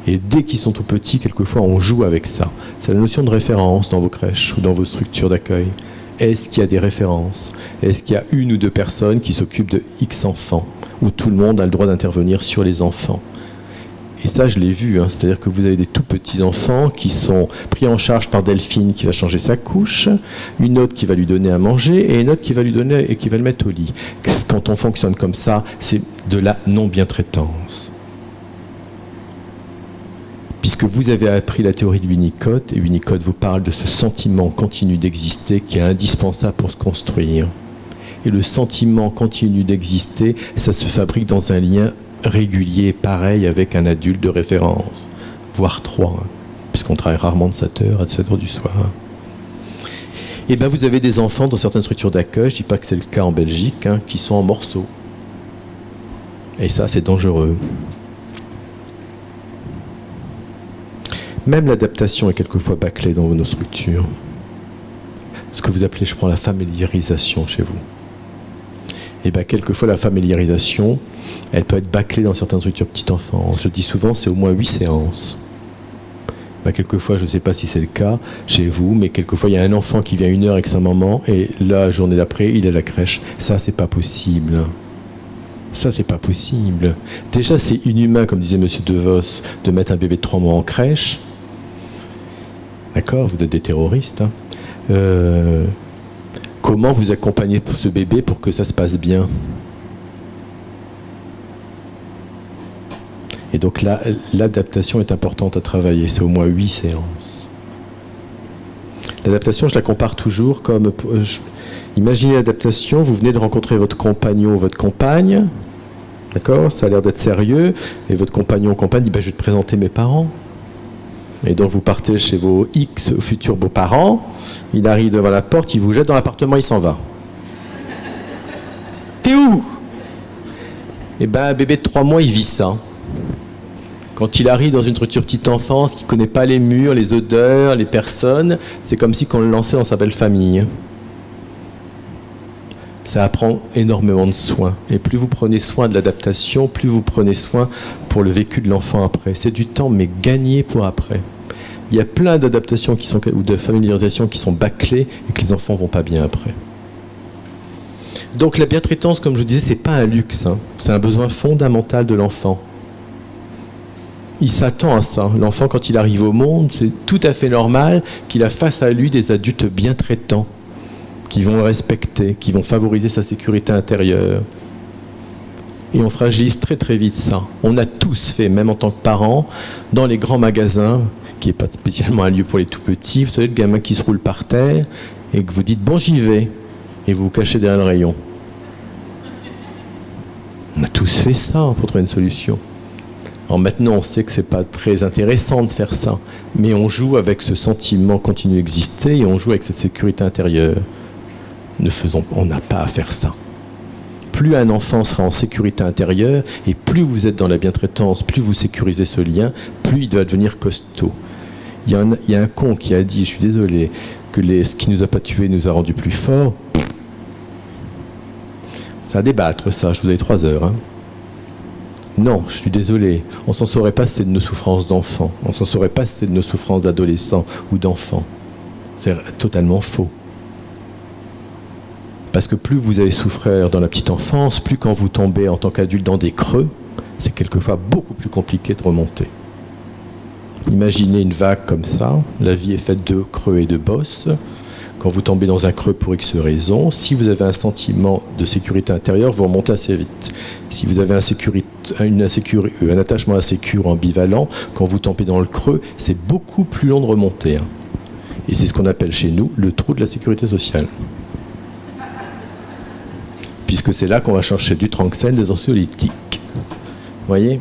Et dès qu'ils sont tout petits, quelquefois on joue avec ça. C'est la notion de référence dans vos crèches ou dans vos structures d'accueil. Est-ce qu'il y a des références? Est-ce qu'il y a 1 ou 2 personnes qui s'occupent de X enfants? Où tout le monde a le droit d'intervenir sur les enfants? Et ça, je l'ai vu, hein. C'est-à-dire que vous avez des tout petits enfants qui sont pris en charge par Delphine qui va changer sa couche, une autre qui va lui donner à manger et une autre qui va lui donner et qui va le mettre au lit. Quand on fonctionne comme ça, c'est de la non-bientraitance. Puisque vous avez appris la théorie de Winnicott, et Winnicott vous parle de ce sentiment continu d'exister qui est indispensable pour se construire. Et le sentiment continu d'exister, ça se fabrique dans un lien régulier, pareil, avec un adulte de référence, voire 3, hein, puisqu'on travaille rarement de 7h à 7h du soir. Et bien vous avez des enfants dans certaines structures d'accueil, je ne dis pas que c'est le cas en Belgique, hein, qui sont en morceaux. Et ça, c'est dangereux. Même l'adaptation est quelquefois bâclée dans nos structures. Ce que vous appelez, je prends la familiarisation chez vous. Et bien, quelquefois, la familiarisation, elle peut être bâclée dans certaines structures petite enfance. Je dis souvent, c'est au moins 8 séances. Ben, quelquefois, je ne sais pas si c'est le cas chez vous, mais quelquefois, il y a un enfant qui vient 1 heure avec sa maman, et la journée d'après, il est à la crèche. Ça, c'est pas possible. Ça, c'est pas possible. Déjà, c'est inhumain, comme disait M. De Vos, de mettre un bébé de 3 mois en crèche. D'accord, vous êtes des terroristes. Hein. Comment vous accompagnez ce bébé pour que ça se passe bien? Et donc là, l'adaptation est importante à travailler. C'est au moins 8 séances. L'adaptation, je la compare toujours comme... Imaginez l'adaptation, vous venez de rencontrer votre compagnon ou votre compagne. D'accord? Ça a l'air d'être sérieux. Et votre compagnon ou compagne dit, je vais te présenter mes parents. Et donc vous partez chez vos X futurs beaux-parents, il arrive devant la porte, il vous jette dans l'appartement, il s'en va. T'es où? Eh bien, un bébé de 3 mois, il vit ça. Quand il arrive dans une structure petite enfance, qui ne connaît pas les murs, les odeurs, les personnes, c'est comme si on le lançait dans sa belle famille. Ça apprend énormément de soins. Et plus vous prenez soin de l'adaptation, plus vous prenez soin pour le vécu de l'enfant après. C'est du temps, mais gagné pour après. Il y a plein d'adaptations ou de familiarisation qui sont bâclées et que les enfants ne vont pas bien après. Donc la bientraitance, comme je vous disais, ce n'est pas un luxe. Hein. C'est un besoin fondamental de l'enfant. Il s'attend à ça. L'enfant, quand il arrive au monde, c'est tout à fait normal qu'il a face à lui des adultes bien traitants, qui vont le respecter, qui vont favoriser sa sécurité intérieure. Et on fragilise très très vite ça. On a tous fait, même en tant que parents, dans les grands magasins, qui n'est pas spécialement un lieu pour les tout petits, vous savez, le gamin qui se roule par terre, et que vous dites « bon, j'y vais », et vous vous cachez derrière le rayon. On a tous fait ça pour trouver une solution. Alors maintenant, on sait que ce n'est pas très intéressant de faire ça, mais on joue avec ce sentiment continu d'exister et on joue avec cette sécurité intérieure. On n'a pas à faire ça. Plus un enfant sera en sécurité intérieure et plus vous êtes dans la bientraitance, plus vous sécurisez ce lien, plus il va devenir costaud. Il y a un con qui a dit, je suis désolé, que ce qui ne nous a pas tués nous a rendus plus forts. C'est à débattre ça, je vous avais 3 heures. Hein. Non, je suis désolé, on s'en saurait pas si c'est de nos souffrances d'enfants, on s'en saurait pas si c'est de nos souffrances d'adolescents ou d'enfants. C'est totalement faux. Parce que plus vous avez souffert dans la petite enfance, plus quand vous tombez en tant qu'adulte dans des creux, c'est quelquefois beaucoup plus compliqué de remonter. Imaginez une vague comme ça, la vie est faite de creux et de bosses. Quand vous tombez dans un creux pour X raisons, si vous avez un sentiment de sécurité intérieure, vous remontez assez vite. Si vous avez un attachement insécure ambivalent, quand vous tombez dans le creux, c'est beaucoup plus long de remonter. Hein. Et c'est ce qu'on appelle chez nous le trou de la sécurité sociale. Puisque c'est là qu'on va chercher du tranxène, des anxiolytiques. Vous voyez ?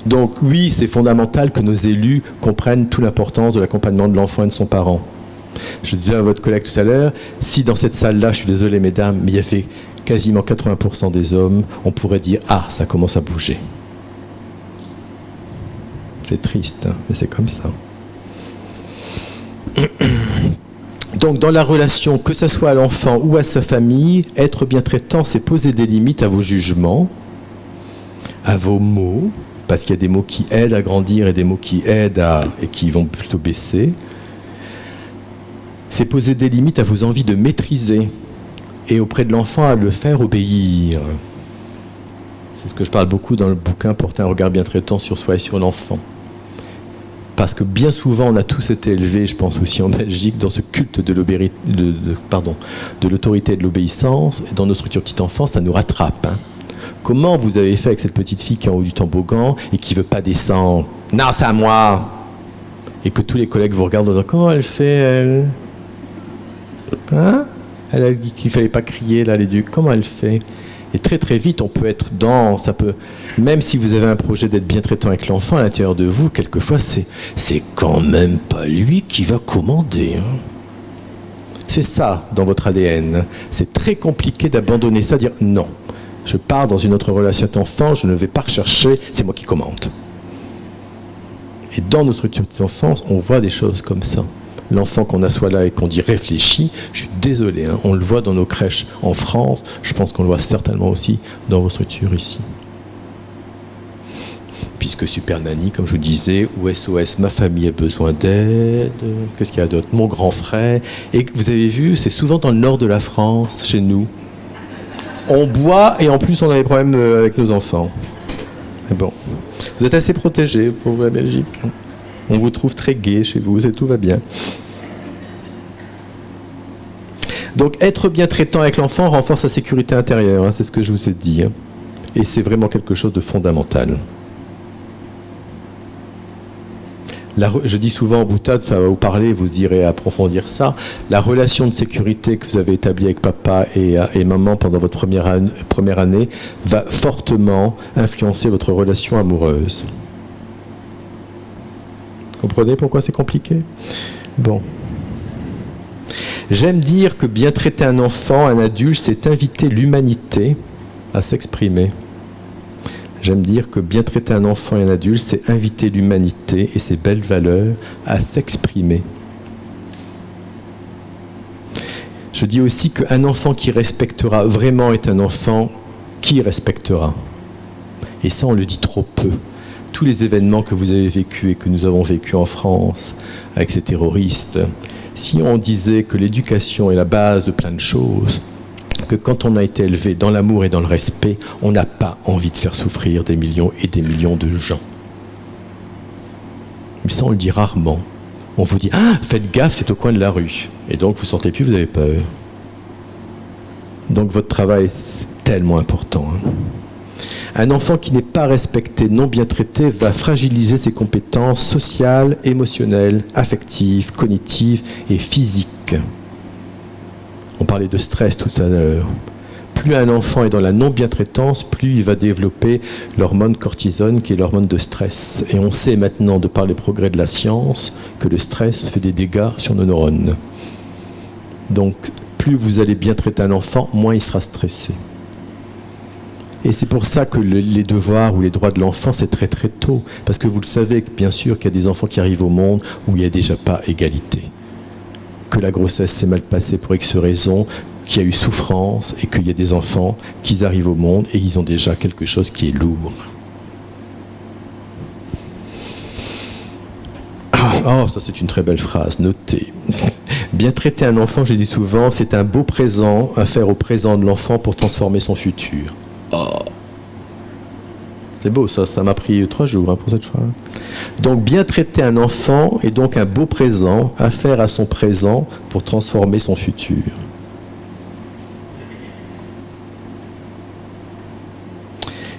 Donc oui, c'est fondamental que nos élus comprennent toute l'importance de l'accompagnement de l'enfant et de son parent. Je disais à votre collègue tout à l'heure, si dans cette salle-là, je suis désolé mesdames, mais il y avait quasiment 80% des hommes, on pourrait dire « Ah, ça commence à bouger ». C'est triste, hein, mais c'est comme ça. Donc dans la relation, que ce soit à l'enfant ou à sa famille, être bien traitant, c'est poser des limites à vos jugements, à vos mots, parce qu'il y a des mots qui aident à grandir et des mots qui aident et qui vont plutôt baisser. C'est poser des limites à vos envies de maîtriser et auprès de l'enfant à le faire obéir. C'est ce que je parle beaucoup dans le bouquin « Porter un regard bien traitant sur soi et sur l'enfant ». Parce que bien souvent, on a tous été élevés, je pense aussi en Belgique, dans ce culte de l'autorité et de l'obéissance. Et dans nos structures petite enfance, ça nous rattrape. Hein. Comment vous avez fait avec cette petite fille qui est en haut du toboggan et qui ne veut pas descendre ? Non, c'est à moi ! Et que tous les collègues vous regardent en disant « Comment elle fait, elle ? Hein ? Elle a dit qu'il ne fallait pas crier, là, les ducs. Comment elle fait ?» Et très très vite, on peut être dans, ça peut, même si vous avez un projet d'être bien traitant avec l'enfant à l'intérieur de vous, quelquefois c'est quand même pas lui qui va commander. Hein. C'est ça dans votre ADN. C'est très compliqué d'abandonner ça, dire non. Je pars dans une autre relation d'enfant, je ne vais pas rechercher, c'est moi qui commande. Et dans nos structures d'enfance, on voit des choses comme ça. L'enfant qu'on assoit là et qu'on dit réfléchit, je suis désolé, hein, on le voit dans nos crèches en France, je pense qu'on le voit certainement aussi dans vos structures ici. Puisque Super Nanny, comme je vous disais, ou SOS, ma famille a besoin d'aide, qu'est-ce qu'il y a d'autre ? Mon grand frère. Et vous avez vu, c'est souvent dans le nord de la France, chez nous. On boit et en plus on a des problèmes avec nos enfants. Mais bon, vous êtes assez protégés pour la Belgique. On vous trouve très gai chez vous et tout va bien. Donc être bien traitant avec l'enfant renforce sa sécurité intérieure, hein, c'est ce que je vous ai dit. Hein. Et c'est vraiment quelque chose de fondamental. Je dis souvent en boutade, ça va vous parler, vous irez approfondir ça. La relation de sécurité que vous avez établie avec papa et maman pendant votre première année va fortement influencer votre relation amoureuse. Vous comprenez pourquoi c'est compliqué ? Bon. J'aime dire que bien traiter un enfant, un adulte, c'est inviter l'humanité à s'exprimer. J'aime dire que bien traiter un enfant et un adulte, c'est inviter l'humanité et ses belles valeurs à s'exprimer. Je dis aussi qu'un enfant qui respectera vraiment est un enfant qui respectera. Et ça, on le dit trop peu. Tous les événements que vous avez vécus et que nous avons vécus en France avec ces terroristes, si on disait que l'éducation est la base de plein de choses, que quand on a été élevé dans l'amour et dans le respect, on n'a pas envie de faire souffrir des millions et des millions de gens. Mais ça, on le dit rarement. On vous dit « Ah, faites gaffe, c'est au coin de la rue. » Et donc, vous sortez plus, vous avez peur. Donc, votre travail, c'est tellement important. Hein. Un enfant qui n'est pas respecté, non bien traité, va fragiliser ses compétences sociales, émotionnelles, affectives, cognitives et physiques. On parlait de stress tout à l'heure. Plus un enfant est dans la non-bien-traitance, plus il va développer l'hormone cortisone, qui est l'hormone de stress. Et on sait maintenant, de par les progrès de la science, que le stress fait des dégâts sur nos neurones. Donc, plus vous allez bien traiter un enfant, moins il sera stressé. Et c'est pour ça que les devoirs ou les droits de l'enfant, c'est très très tôt. Parce que vous le savez, bien sûr, qu'il y a des enfants qui arrivent au monde où il n'y a déjà pas égalité. Que la grossesse s'est mal passée pour X raisons, qu'il y a eu souffrance et qu'il y a des enfants qui arrivent au monde et ils ont déjà quelque chose qui est lourd. Oh, ça c'est une très belle phrase, notez. Bien traiter un enfant, je dis souvent, c'est un beau présent à faire au présent de l'enfant pour transformer son futur. Oh. C'est beau ça m'a pris 3 jours pour cette phrase. Donc bien traiter un enfant est donc un beau présent à faire à son présent pour transformer son futur.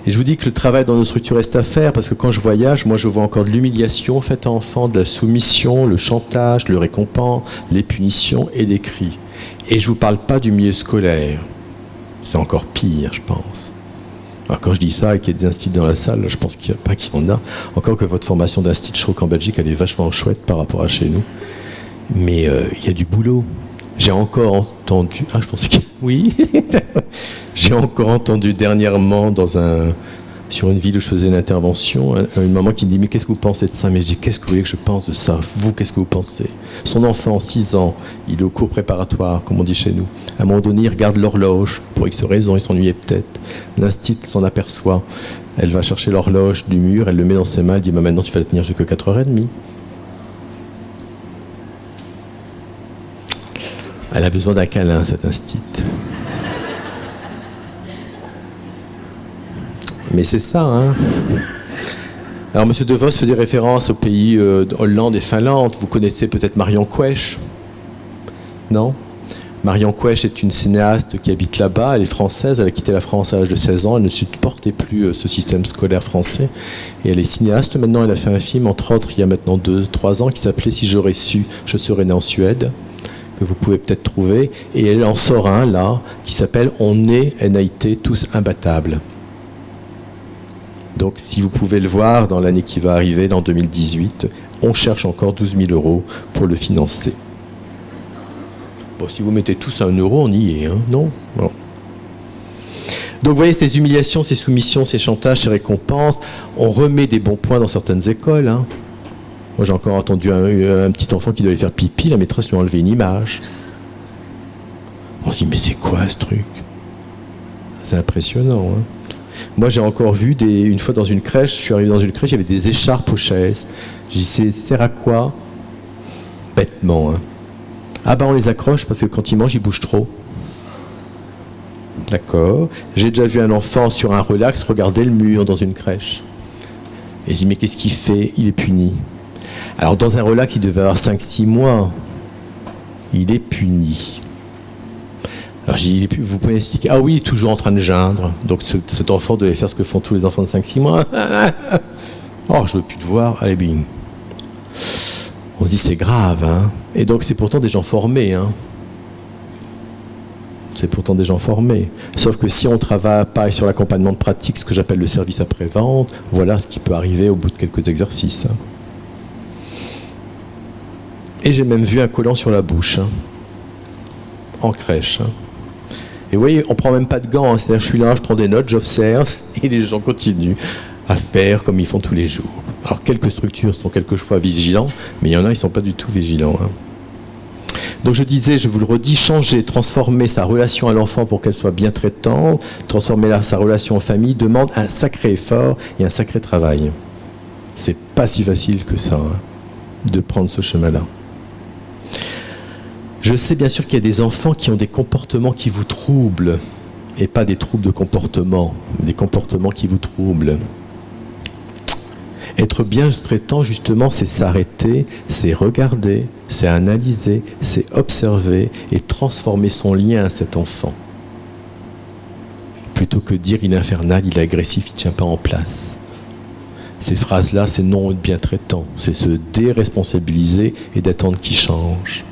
Et je vous dis que le travail dans nos structures reste à faire, parce que quand je voyage, moi je vois encore de l'humiliation faite à enfants, de la soumission, le chantage, le récompense, les punitions et les cris. Et je ne vous parle pas du milieu scolaire. C'est encore pire, je pense. Alors quand je dis ça et qu'il y a des instituts dans la salle, je pense qu'il n'y a pas qu'il y en a. Encore que votre formation d'institut choc en Belgique, elle est vachement chouette par rapport à chez nous. Mais il y a du boulot. J'ai encore entendu... Ah, je pense que... Oui. J'ai encore entendu dernièrement sur une ville où je faisais une intervention, une maman qui me dit « Mais qu'est-ce que vous pensez de ça ?» Mais je dis « Qu'est-ce que vous voulez que je pense de ça ? Vous, qu'est-ce que vous pensez ?» Son enfant, 6 ans, il est au cours préparatoire, comme on dit chez nous. À un moment donné, il regarde l'horloge. Pour X raison, il s'ennuyait peut-être. L'instit s'en aperçoit. Elle va chercher l'horloge du mur, elle le met dans ses mains, elle dit bah, « Maintenant, tu vas la tenir jusqu'à 4h30. » Elle a besoin d'un câlin, cette instit. Mais c'est ça, hein. Alors, M. De Vos faisait référence aux pays Hollande et Finlande. Vous connaissez peut-être Marion Quesch ? Non ? Marion Quesch est une cinéaste qui habite là-bas. Elle est française. Elle a quitté la France à l'âge de 16 ans. Elle ne supportait plus ce système scolaire français. Et elle est cinéaste. Maintenant, elle a fait un film, entre autres, il y a maintenant 2-3 ans, qui s'appelait « Si j'aurais su, je serais né en Suède », que vous pouvez peut-être trouver. Et elle en sort un, là, qui s'appelle « On est NAIT, tous imbattables ». Donc, si vous pouvez le voir dans l'année qui va arriver, en 2018, on cherche encore 12 000 € pour le financer. Bon, si vous mettez tous à 1 €, on y est, hein, non ? Bon. Donc, vous voyez, ces humiliations, ces soumissions, ces chantages, ces récompenses, on remet des bons points dans certaines écoles. Hein. Moi, j'ai encore entendu un petit enfant qui devait faire pipi, la maîtresse lui a enlevé une image. On se dit, mais c'est quoi ce truc ? C'est impressionnant, hein. Moi, j'ai encore vu, une fois dans une crèche, je suis arrivé dans une crèche, il y avait des écharpes aux chaises. J'ai dit, ça sert à quoi ? Bêtement, hein. Ah ben, on les accroche parce que quand ils mangent, ils bougent trop. D'accord. J'ai déjà vu un enfant sur un relax regarder le mur dans une crèche. Et j'ai dit, mais qu'est-ce qu'il fait ? Il est puni. Alors, dans un relax, il devait avoir 5-6 mois. Il est puni. Alors j'ai dit, vous pouvez expliquer. Ah oui, il est toujours en train de geindre. Donc cet enfant devait faire ce que font tous les enfants de 5-6 mois. Oh, je veux plus te voir. Allez, bing. On se dit, c'est grave, hein. Et donc c'est pourtant des gens formés, hein. C'est pourtant des gens formés. Sauf que si on travaille pas sur l'accompagnement de pratique, ce que j'appelle le service après-vente, voilà ce qui peut arriver au bout de quelques exercices. Hein. Et j'ai même vu un collant sur la bouche, hein. En crèche. Hein. Et vous voyez, on ne prend même pas de gants. Hein. C'est-à-dire, je suis là, je prends des notes, j'observe, et les gens continuent à faire comme ils font tous les jours. Alors, quelques structures sont quelquefois vigilants, mais il y en a, ils ne sont pas du tout vigilants. Hein. Donc, je disais, je vous le redis, changer, transformer sa relation à l'enfant pour qu'elle soit bien traitante, transformer sa relation en famille, demande un sacré effort et un sacré travail. C'est pas si facile que ça, hein, de prendre ce chemin-là. Je sais bien sûr qu'il y a des enfants qui ont des comportements qui vous troublent, et pas des troubles de comportement, des comportements qui vous troublent. Être bien traitant, justement, c'est s'arrêter, c'est regarder, c'est analyser, c'est observer et transformer son lien à cet enfant. Plutôt que dire il est infernal, il est agressif, il ne tient pas en place. Ces phrases-là, c'est non être bien traitant, c'est se déresponsabiliser et d'attendre qu'il change.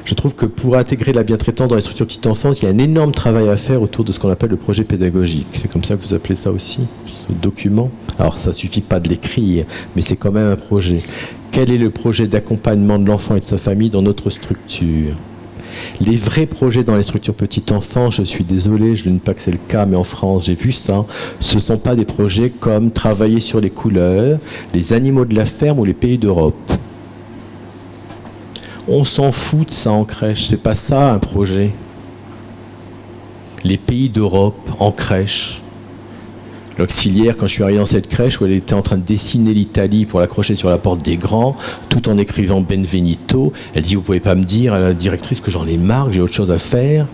Je trouve que pour intégrer la bientraitance dans les structures petite enfance, il y a un énorme travail à faire autour de ce qu'on appelle le projet pédagogique. C'est comme ça que vous appelez ça aussi, ce document. Alors ça ne suffit pas de l'écrire, mais c'est quand même un projet. Quel est le projet d'accompagnement de l'enfant et de sa famille dans notre structure ? Les vrais projets dans les structures petite enfance, je suis désolé, je ne dis pas que c'est le cas, mais en France, j'ai vu ça, ce ne sont pas des projets comme travailler sur les couleurs, les animaux de la ferme ou les pays d'Europe. On s'en fout de ça en crèche, c'est pas ça un projet. Les pays d'Europe en crèche. L'auxiliaire, quand je suis arrivé dans cette crèche où elle était en train de dessiner l'Italie pour l'accrocher sur la porte des grands, tout en écrivant Benvenuto, elle dit, vous pouvez pas me dire à la directrice que j'en ai marre, que j'ai autre chose à faire.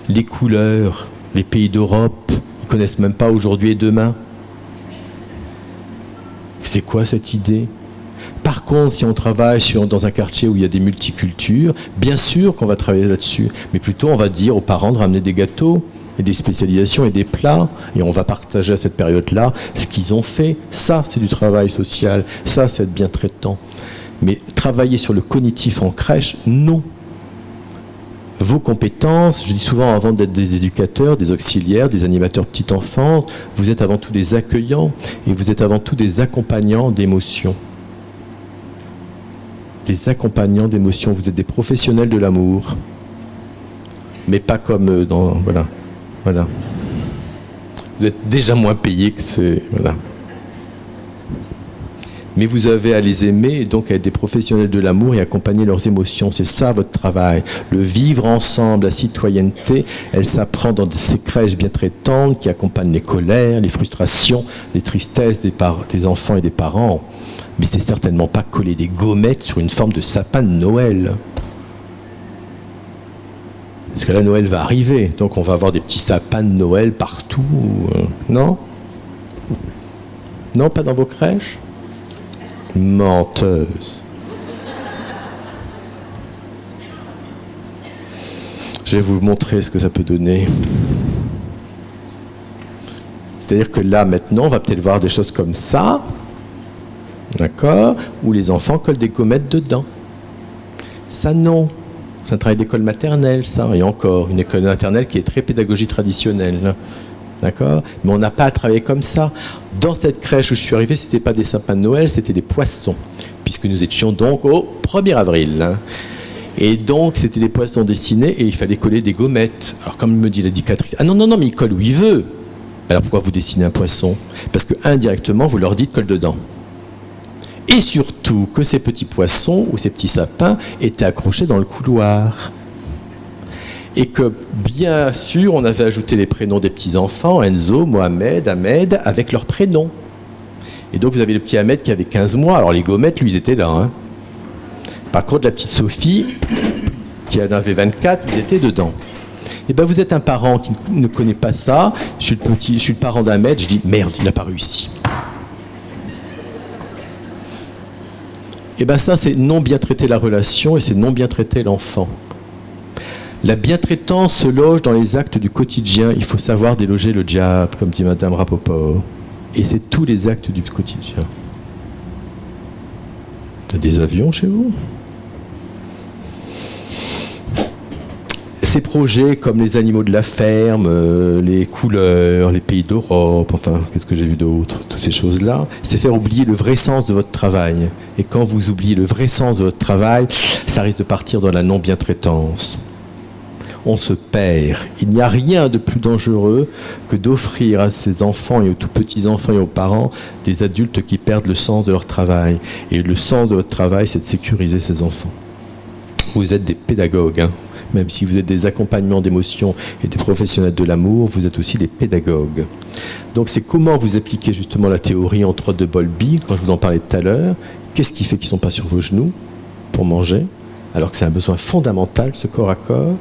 Les couleurs, les pays d'Europe, ils connaissent même pas aujourd'hui et demain. C'est quoi cette idée ? Par contre, si on travaille dans un quartier où il y a des multicultures, bien sûr qu'on va travailler là-dessus. Mais plutôt, on va dire aux parents de ramener des gâteaux et des spécialisations et des plats. Et on va partager à cette période-là ce qu'ils ont fait. Ça, c'est du travail social. Ça, c'est être bien traitant. Mais travailler sur le cognitif en crèche, non. Vos compétences, je dis souvent avant d'être des éducateurs, des auxiliaires, des animateurs petite enfance, vous êtes avant tout des accueillants et vous êtes avant tout des accompagnants d'émotions. Des accompagnants d'émotions, vous êtes des professionnels de l'amour. Mais pas comme dans... Voilà. Vous êtes déjà moins payés que c'est... Voilà. Mais vous avez à les aimer et donc à être des professionnels de l'amour et accompagner leurs émotions. C'est ça votre travail. Le vivre ensemble, la citoyenneté, elle s'apprend dans ces crèches bien traitantes qui accompagnent les colères, les frustrations, les tristesses des enfants et des parents. Mais c'est certainement pas coller des gommettes sur une forme de sapin de Noël. Parce que là, Noël va arriver, donc on va avoir des petits sapins de Noël partout. Non ? Non, pas dans vos crèches ? Menteuse. Je vais vous montrer ce que ça peut donner. C'est-à-dire que là, maintenant, on va peut-être voir des choses comme ça, d'accord, où les enfants collent des gommettes dedans. Ça, non. C'est un travail d'école maternelle, ça. Et encore, une école maternelle qui est très pédagogie traditionnelle. D'accord ? Mais on n'a pas à travailler comme ça. Dans cette crèche où je suis arrivé, ce n'était pas des sapins de Noël, c'était des poissons. Puisque nous étions donc au 1er avril. Et donc, c'était des poissons dessinés et il fallait coller des gommettes. Alors, comme me dit l'éducatrice, ah non, mais il colle où il veut. Alors, pourquoi vous dessinez un poisson ? Parce que, indirectement, vous leur dites colle dedans. Et surtout, que ces petits poissons ou ces petits sapins étaient accrochés dans le couloir. Et que, bien sûr, on avait ajouté les prénoms des petits-enfants, Enzo, Mohamed, Ahmed, avec leurs prénoms. Et donc, vous avez le petit Ahmed qui avait 15 mois. Alors, les gommettes, lui, ils étaient là. Hein. Par contre, la petite Sophie, qui en avait 24, ils étaient dedans. Et bien, vous êtes un parent qui ne connaît pas ça. Je suis le parent d'Ahmed, je dis, merde, il n'a pas réussi. Et bien, ça, c'est non bien traiter la relation et c'est non bien traiter l'enfant. La bientraitance se loge dans les actes du quotidien. Il faut savoir déloger le diable, comme dit Madame Rapoport. Et c'est tous les actes du quotidien. Il y a des avions chez vous ? Ces projets comme les animaux de la ferme, les couleurs, les pays d'Europe, enfin, qu'est-ce que j'ai vu d'autre ? Toutes ces choses-là, c'est faire oublier le vrai sens de votre travail. Et quand vous oubliez le vrai sens de votre travail, ça risque de partir dans la non-bientraitance. On se perd. Il n'y a rien de plus dangereux que d'offrir à ses enfants et aux tout petits enfants et aux parents des adultes qui perdent le sens de leur travail. Et le sens de votre travail, c'est de sécuriser ces enfants. Vous êtes des pédagogues, hein. Même si vous êtes des accompagnements d'émotions et des professionnels de l'amour, vous êtes aussi des pédagogues. Donc c'est comment vous appliquez justement la théorie entre deux Bowlby, quand je vous en parlais tout à l'heure. Qu'est-ce qui fait qu'ils ne sont pas sur vos genoux pour manger, alors que c'est un besoin fondamental, ce corps à corps ?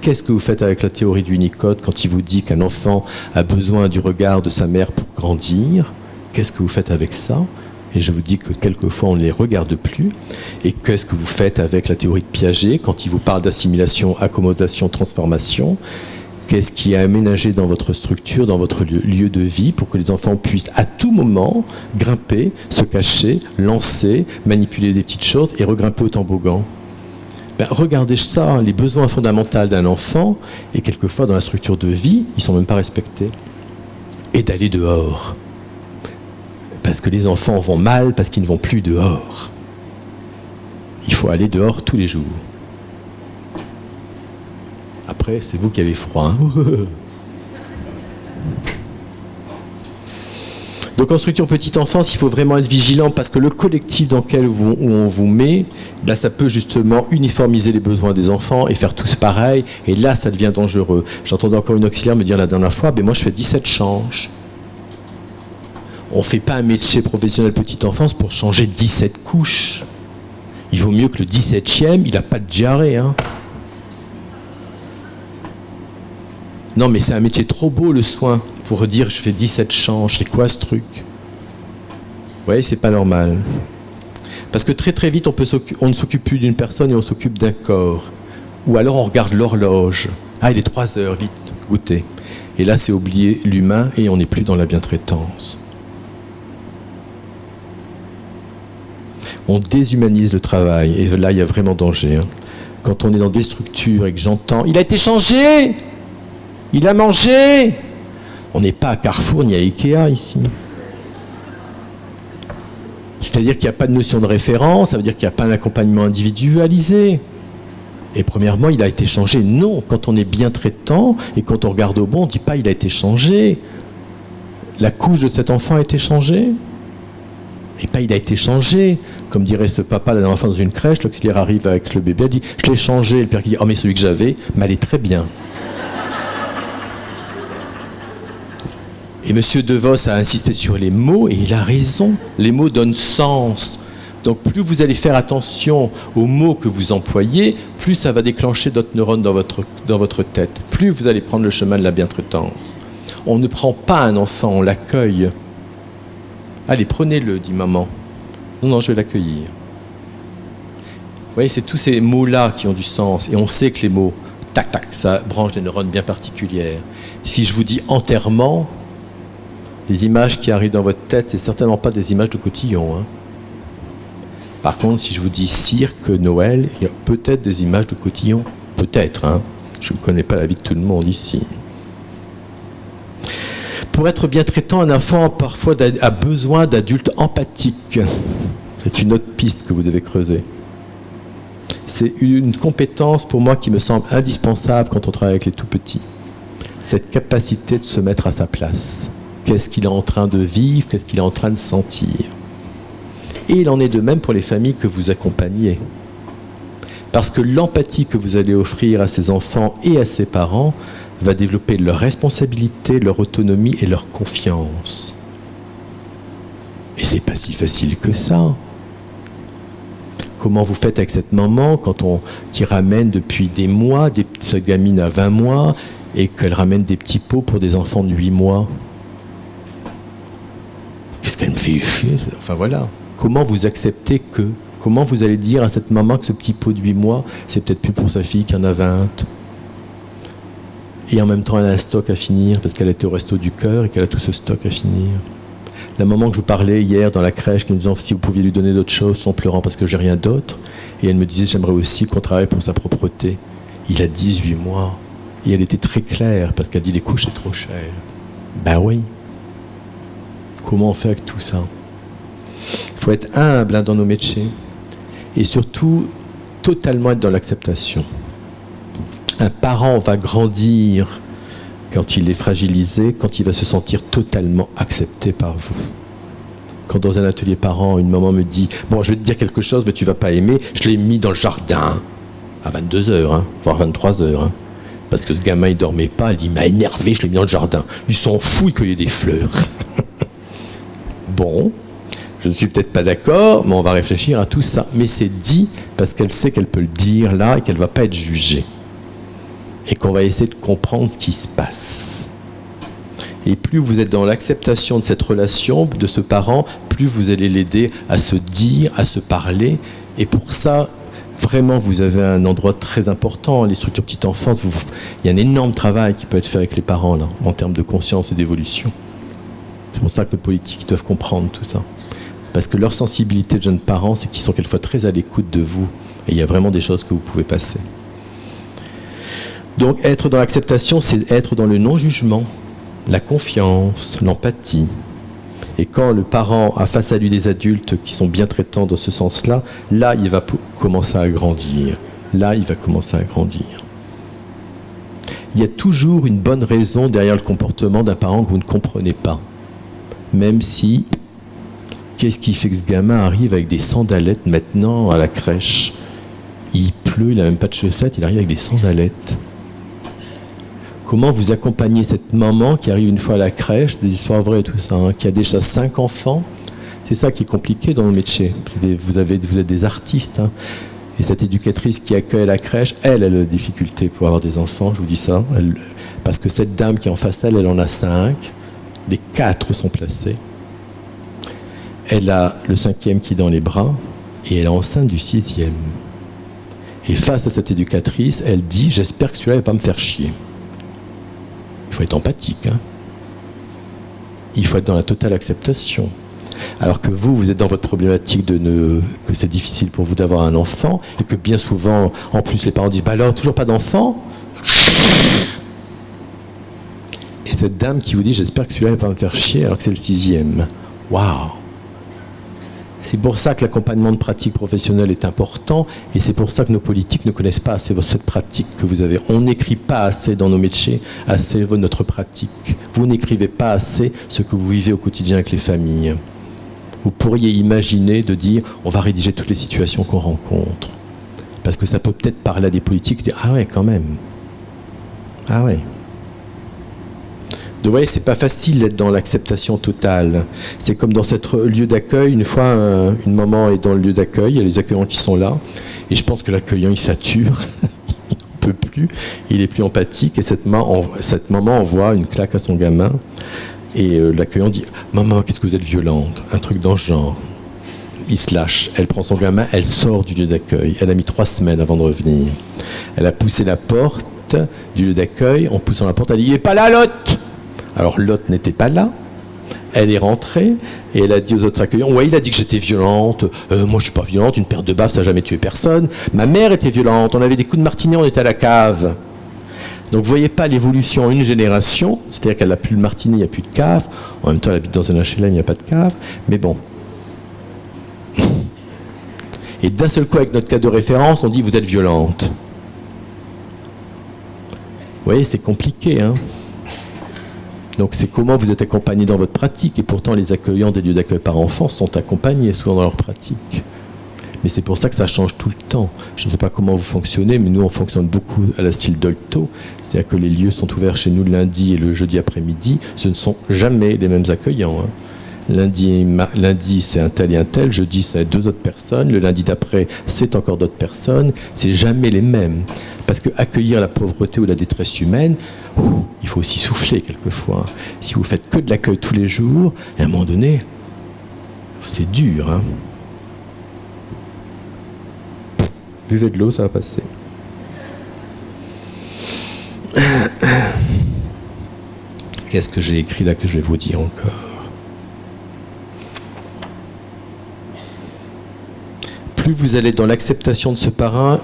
Qu'est-ce que vous faites avec la théorie du Winnicott quand il vous dit qu'un enfant a besoin du regard de sa mère pour grandir ? Qu'est-ce que vous faites avec ça ? Et je vous dis que quelquefois on ne les regarde plus. Et qu'est-ce que vous faites avec la théorie de Piaget quand il vous parle d'assimilation, accommodation, transformation ? Qu'est-ce qui est aménagé dans votre structure, dans votre lieu de vie pour que les enfants puissent à tout moment grimper, se cacher, lancer, manipuler des petites choses et regrimper au toboggan ? Regardez ça, les besoins fondamentaux d'un enfant, et quelquefois dans la structure de vie, ils ne sont même pas respectés. Et d'aller dehors. Parce que les enfants vont mal, parce qu'ils ne vont plus dehors. Il faut aller dehors tous les jours. Après, c'est vous qui avez froid. Hein. Donc en structure petite enfance, il faut vraiment être vigilant parce que le collectif dans lequel on vous met, là, ça peut justement uniformiser les besoins des enfants et faire tous pareil. Et là, ça devient dangereux. J'entendais encore une auxiliaire me dire la dernière fois, moi je fais 17 changes. On ne fait pas un métier professionnel petite enfance pour changer 17 couches. Il vaut mieux que le 17e, il n'a pas de diarrhée. Hein. Non, mais c'est un métier trop beau, le soin, pour dire je fais 17 changes. C'est quoi ce truc ? Vous voyez, c'est pas normal. Parce que très très vite, on ne s'occupe plus d'une personne et on s'occupe d'un corps. Ou alors on regarde l'horloge. Ah, il est 3 heures, vite, goûter. Et là, c'est oublier l'humain et on n'est plus dans la bientraitance. On déshumanise le travail. Et là, il y a vraiment danger. Quand on est dans des structures et que j'entends « Il a été changé ! Il a mangé !» On n'est pas à Carrefour ni à Ikea ici. C'est-à-dire qu'il n'y a pas de notion de référence, ça veut dire qu'il n'y a pas un accompagnement individualisé. Et premièrement, il a été changé. Non, quand on est bien traitant et quand on regarde au bon, on ne dit pas il a été changé. La couche de cet enfant a été changée. Et pas il a été changé. Comme dirait ce papa la dernière fois dans une crèche, l'auxiliaire arrive avec le bébé, elle dit je l'ai changé. Le père qui dit oh mais celui que j'avais m'allait très bien. Et M. DeVos a insisté sur les mots et il a raison. Les mots donnent sens. Donc plus vous allez faire attention aux mots que vous employez, plus ça va déclencher d'autres neurones dans votre tête. Plus vous allez prendre le chemin de la bientraitance. On ne prend pas un enfant, on l'accueille. Allez, prenez-le, dit maman. Non, je vais l'accueillir. Vous voyez, c'est tous ces mots-là qui ont du sens. Et on sait que les mots, tac, tac, ça branche des neurones bien particulières. Si je vous dis enterrement, les images qui arrivent dans votre tête, c'est certainement pas des images de cotillon. Par contre, si je vous dis cirque, Noël, il y a peut-être des images de cotillon. Peut-être. Je ne connais pas la vie de tout le monde ici. Pour être bien traitant, un enfant parfois a besoin d'adultes empathiques. C'est une autre piste que vous devez creuser. C'est une compétence pour moi qui me semble indispensable quand on travaille avec les tout-petits. Cette capacité de se mettre à sa place. Qu'est-ce qu'il est en train de vivre, qu'est-ce qu'il est en train de sentir. Et il en est de même pour les familles que vous accompagnez. Parce que l'empathie que vous allez offrir à ces enfants et à ces parents va développer leur responsabilité, leur autonomie et leur confiance. Et c'est pas si facile que ça. Comment vous faites avec cette maman qui ramène depuis des mois, sa gamine à 20 mois, et qu'elle ramène des petits pots pour des enfants de 8 mois? Qu'est-ce qu'elle me fait chier? Enfin voilà. Comment vous acceptez que? Comment vous allez dire à cette maman que ce petit pot de 8 mois, c'est peut-être plus pour sa fille qui en a 20? Et en même temps, elle a un stock à finir parce qu'elle était au resto du cœur et qu'elle a tout ce stock à finir. La maman que je vous parlais hier dans la crèche qui me disait si vous pouviez lui donner d'autres choses en pleurant parce que j'ai rien d'autre. Et elle me disait j'aimerais aussi qu'on travaille pour sa propreté. Il a 18 mois. Et elle était très claire parce qu'elle dit les couches c'est trop cher. Ben oui. Comment on fait avec tout ça? Il faut être humble dans nos métiers. Et surtout, totalement être dans l'acceptation. Un parent va grandir quand il est fragilisé, quand il va se sentir totalement accepté par vous. Quand dans un atelier parent, une maman me dit « Bon, je vais te dire quelque chose, mais tu ne vas pas aimer, je l'ai mis dans le jardin à 22h, voire 23h. Parce que ce gamin, il ne dormait pas, il m'a énervé, je l'ai mis dans le jardin. Il s'en fout, il cueillait des fleurs. » Bon, je ne suis peut-être pas d'accord, mais on va réfléchir à tout ça. Mais c'est dit parce qu'elle sait qu'elle peut le dire là et qu'elle ne va pas être jugée. Et qu'on va essayer de comprendre ce qui se passe. Et plus vous êtes dans l'acceptation de cette relation, de ce parent, plus vous allez l'aider à se dire, à se parler. Et pour ça, vraiment, vous avez un endroit très important. Les structures petite enfance, il y a un énorme travail qui peut être fait avec les parents, là, en termes de conscience et d'évolution. C'est pour ça que les politiques doivent comprendre tout ça. Parce que leur sensibilité de jeunes parents, c'est qu'ils sont quelquefois très à l'écoute de vous. Et il y a vraiment des choses que vous pouvez passer. Donc être dans l'acceptation, c'est être dans le non-jugement, la confiance, l'empathie. Et quand le parent a face à lui des adultes qui sont bien traitants dans ce sens-là, là, il va commencer à grandir. Là, il va commencer à grandir. Il y a toujours une bonne raison derrière le comportement d'un parent que vous ne comprenez pas. Même si, qu'est-ce qui fait que ce gamin arrive avec des sandalettes maintenant à la crèche? Il pleut, il n'a même pas de chaussettes, il arrive avec des sandalettes. Comment vous accompagnez cette maman qui arrive une fois à la crèche, des histoires vraies et tout ça, qui a déjà 5 enfants? C'est ça qui est compliqué dans le métier. Vous êtes des artistes. Et cette éducatrice qui accueille la crèche, elle a la difficulté pour avoir des enfants, je vous dis ça. Parce que cette dame qui est en face d'elle, elle en a 5. Les 4 sont placés. Elle a le 5e qui est dans les bras. Et elle est enceinte du 6e. Et face à cette éducatrice, elle dit « J'espère que celui-là ne va pas me faire chier ». Il faut être empathique. Hein. Il faut être dans la totale acceptation. Alors que vous êtes dans votre problématique que c'est difficile pour vous d'avoir un enfant, et que bien souvent, en plus, les parents disent « Bah alors, toujours pas d'enfant ?» Et cette dame qui vous dit « J'espère que celui-là ne va pas me faire chier », alors que c'est le 6e. Waouh! C'est pour ça que l'accompagnement de pratique professionnelle est important, et c'est pour ça que nos politiques ne connaissent pas assez cette pratique que vous avez. On n'écrit pas assez dans nos métiers, assez notre pratique. Vous n'écrivez pas assez ce que vous vivez au quotidien avec les familles. Vous pourriez imaginer de dire on va rédiger toutes les situations qu'on rencontre. Parce que ça peut peut-être parler à des politiques et dire ah ouais, quand même. Ah ouais. Donc, vous voyez, c'est pas facile d'être dans l'acceptation totale. C'est comme dans ce lieu d'accueil. Une fois, une maman est dans le lieu d'accueil, il y a les accueillants qui sont là, et je pense que l'accueillant, il sature, il ne peut plus, il est plus empathique, et cette maman envoie une claque à son gamin, et l'accueillant dit « Maman, qu'est-ce que vous êtes violente ?» Un truc dans ce genre. Il se lâche, elle prend son gamin, elle sort du lieu d'accueil. Elle a mis 3 semaines avant de revenir. Elle a poussé la porte du lieu d'accueil, en poussant la porte, elle dit « Il n'est pas là, l'hôte !» Alors l'hôte n'était pas là, elle est rentrée et elle a dit aux autres accueillants « Ouais, il a dit que j'étais violente, moi je ne suis pas violente, une paire de baffes ça n'a jamais tué personne, ma mère était violente, on avait des coups de martinet, on était à la cave. » Donc vous ne voyez pas l'évolution en une génération, c'est-à-dire qu'elle n'a plus le martinet, il n'y a plus de cave, en même temps elle habite dans un HLM, il n'y a pas de cave, mais bon. Et d'un seul coup avec notre cas de référence, on dit « Vous êtes violente ». Vous voyez, c'est compliqué, hein. Donc c'est comment vous êtes accompagné dans votre pratique, et pourtant les accueillants des lieux d'accueil par enfants sont accompagnés souvent dans leur pratique. Mais c'est pour ça que ça change tout le temps. Je ne sais pas comment vous fonctionnez, mais nous on fonctionne beaucoup à la style Dolto, c'est-à-dire que les lieux sont ouverts chez nous le lundi et le jeudi après-midi, ce ne sont jamais les mêmes accueillants. Hein. Lundi c'est un tel et un tel, jeudi c'est 2 autres personnes, le lundi d'après c'est encore d'autres personnes, c'est jamais les mêmes. Parce que accueillir la pauvreté ou la détresse humaine, il faut aussi souffler quelquefois. Si vous faites que de l'accueil tous les jours, à un moment donné, c'est dur. Hein. Buvez de l'eau, ça va passer. Qu'est-ce que j'ai écrit là que je vais vous dire encore ? Plus vous allez dans l'acceptation de ce parent,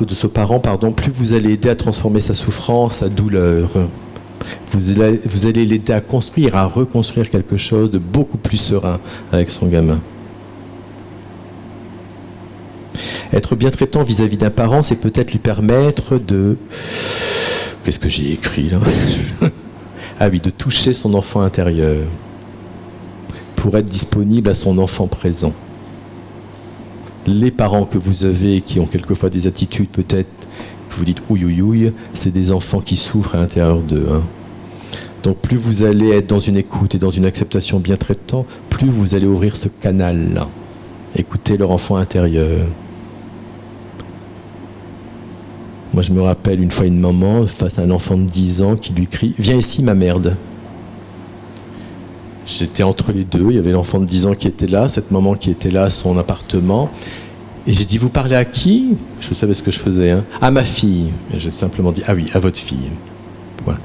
plus vous allez aider à transformer sa souffrance, sa douleur. Vous allez l'aider à construire, à reconstruire quelque chose de beaucoup plus serein avec son gamin. Être bien traitant vis-à-vis d'un parent, c'est peut-être lui permettre de... Qu'est-ce que j'ai écrit là ? Ah oui, de toucher son enfant intérieur pour être disponible à son enfant présent. Les parents que vous avez, qui ont quelquefois des attitudes peut-être, que vous dites ouïe, c'est des enfants qui souffrent à l'intérieur d'eux. Hein. Donc plus vous allez être dans une écoute et dans une acceptation bien traitant, plus vous allez ouvrir ce canal-là. Écoutez leur enfant intérieur. Moi je me rappelle une fois une maman face à un enfant de 10 ans qui lui crie « Viens ici ma merde !» J'étais entre les deux, il y avait l'enfant de 10 ans qui était là, cette maman qui était là à son appartement. Et j'ai dit, vous parlez à qui ? Je savais ce que je faisais. Hein. À ma fille. Et j'ai simplement dit, ah oui, à votre fille. Voilà.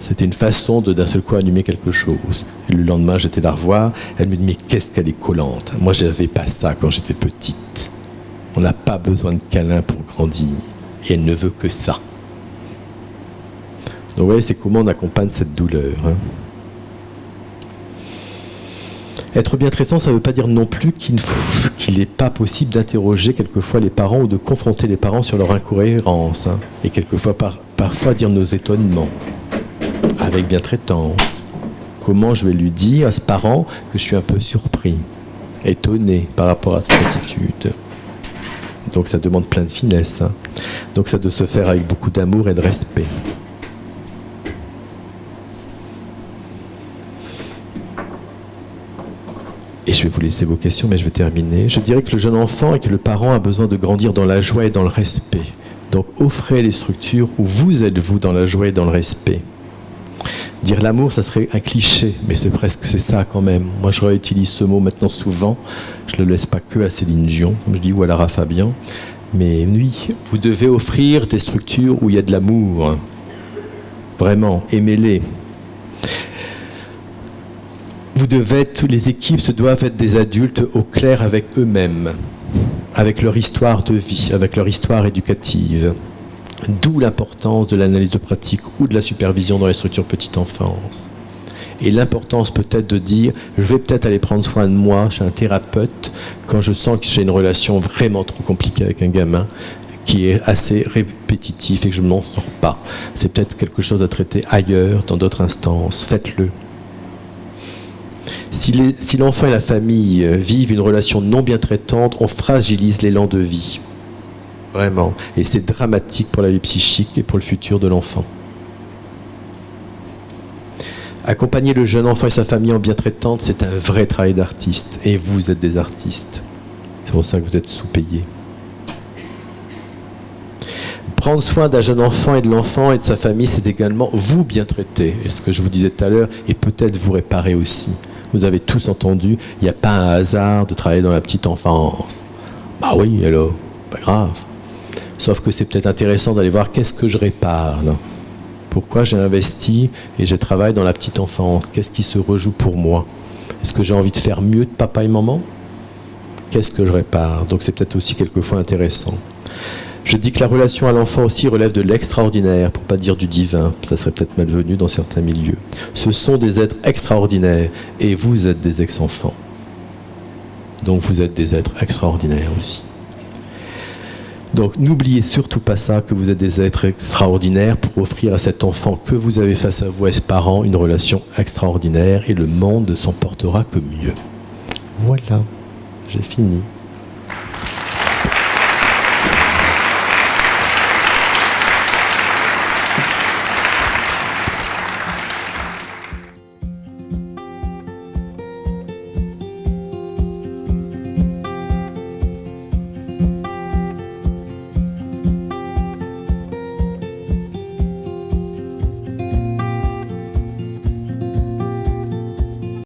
C'était une façon de d'un seul coup allumer quelque chose. Et le lendemain, j'étais la revoir. Elle me dit, mais qu'est-ce qu'elle est collante. Moi, je n'avais pas ça quand j'étais petite. On n'a pas besoin de câlin pour grandir. Et elle ne veut que ça. Donc, vous voyez, c'est comment on accompagne cette douleur. Hein. Être bien traitant, ça ne veut pas dire non plus qu'il n'est pas possible d'interroger quelquefois les parents ou de confronter les parents sur leur incohérence. Hein, et quelquefois, parfois dire nos étonnements. Avec bien traitance. Comment je vais lui dire à ce parent que je suis un peu surpris, étonné par rapport à cette attitude. Donc ça demande plein de finesse. Hein. Donc ça doit se faire avec beaucoup d'amour et de respect. Et je vais vous laisser vos questions, mais je vais terminer. Je dirais que le jeune enfant et que le parent a besoin de grandir dans la joie et dans le respect. Donc offrez des structures où vous êtes vous dans la joie et dans le respect. Dire l'amour, ça serait un cliché, mais c'est ça quand même. Moi, je réutilise ce mot maintenant souvent. Je ne le laisse pas que à Céline Dion, comme je dis, ou à Lara Fabian. Mais oui, vous devez offrir des structures où il y a de l'amour. Vraiment, aimez-les. Les équipes doivent être des adultes au clair avec eux-mêmes, avec leur histoire de vie, avec leur histoire éducative. D'où l'importance de l'analyse de pratique ou de la supervision dans les structures petite enfance. Et l'importance peut-être de dire, je vais peut-être aller prendre soin de moi chez un thérapeute quand je sens que j'ai une relation vraiment trop compliquée avec un gamin qui est assez répétitif et que je ne m'en sors pas. C'est peut-être quelque chose à traiter ailleurs, dans d'autres instances. Faites-le. Si l'enfant et la famille vivent une relation non bien traitante, on fragilise l'élan de vie. Vraiment. Et c'est dramatique pour la vie psychique et pour le futur de l'enfant. Accompagner le jeune enfant et sa famille en bien traitante, c'est un vrai travail d'artiste. Et vous êtes des artistes. C'est pour ça que vous êtes sous-payés. Prendre soin d'un jeune enfant et de l'enfant et de sa famille, c'est également vous bien traiter. Et ce que je vous disais tout à l'heure, et peut-être vous réparer aussi. Vous avez tous entendu, il n'y a pas un hasard de travailler dans la petite enfance. Bah oui, alors, pas grave. Sauf que c'est peut-être intéressant d'aller voir qu'est-ce que je répare, là. Pourquoi j'ai investi et je travaille dans la petite enfance? Qu'est-ce qui se rejoue pour moi? Est-ce que j'ai envie de faire mieux de papa et maman? Qu'est-ce que je répare? Donc c'est peut-être aussi quelquefois intéressant. Je dis que la relation à l'enfant aussi relève de l'extraordinaire, pour ne pas dire du divin. Ça serait peut-être malvenu dans certains milieux. Ce sont des êtres extraordinaires et vous êtes des ex-enfants. Donc vous êtes des êtres extraordinaires aussi. Donc n'oubliez surtout pas ça, que vous êtes des êtres extraordinaires pour offrir à cet enfant que vous avez face à vous, à ses parents, une relation extraordinaire et le monde ne s'en portera que mieux. Voilà, j'ai fini.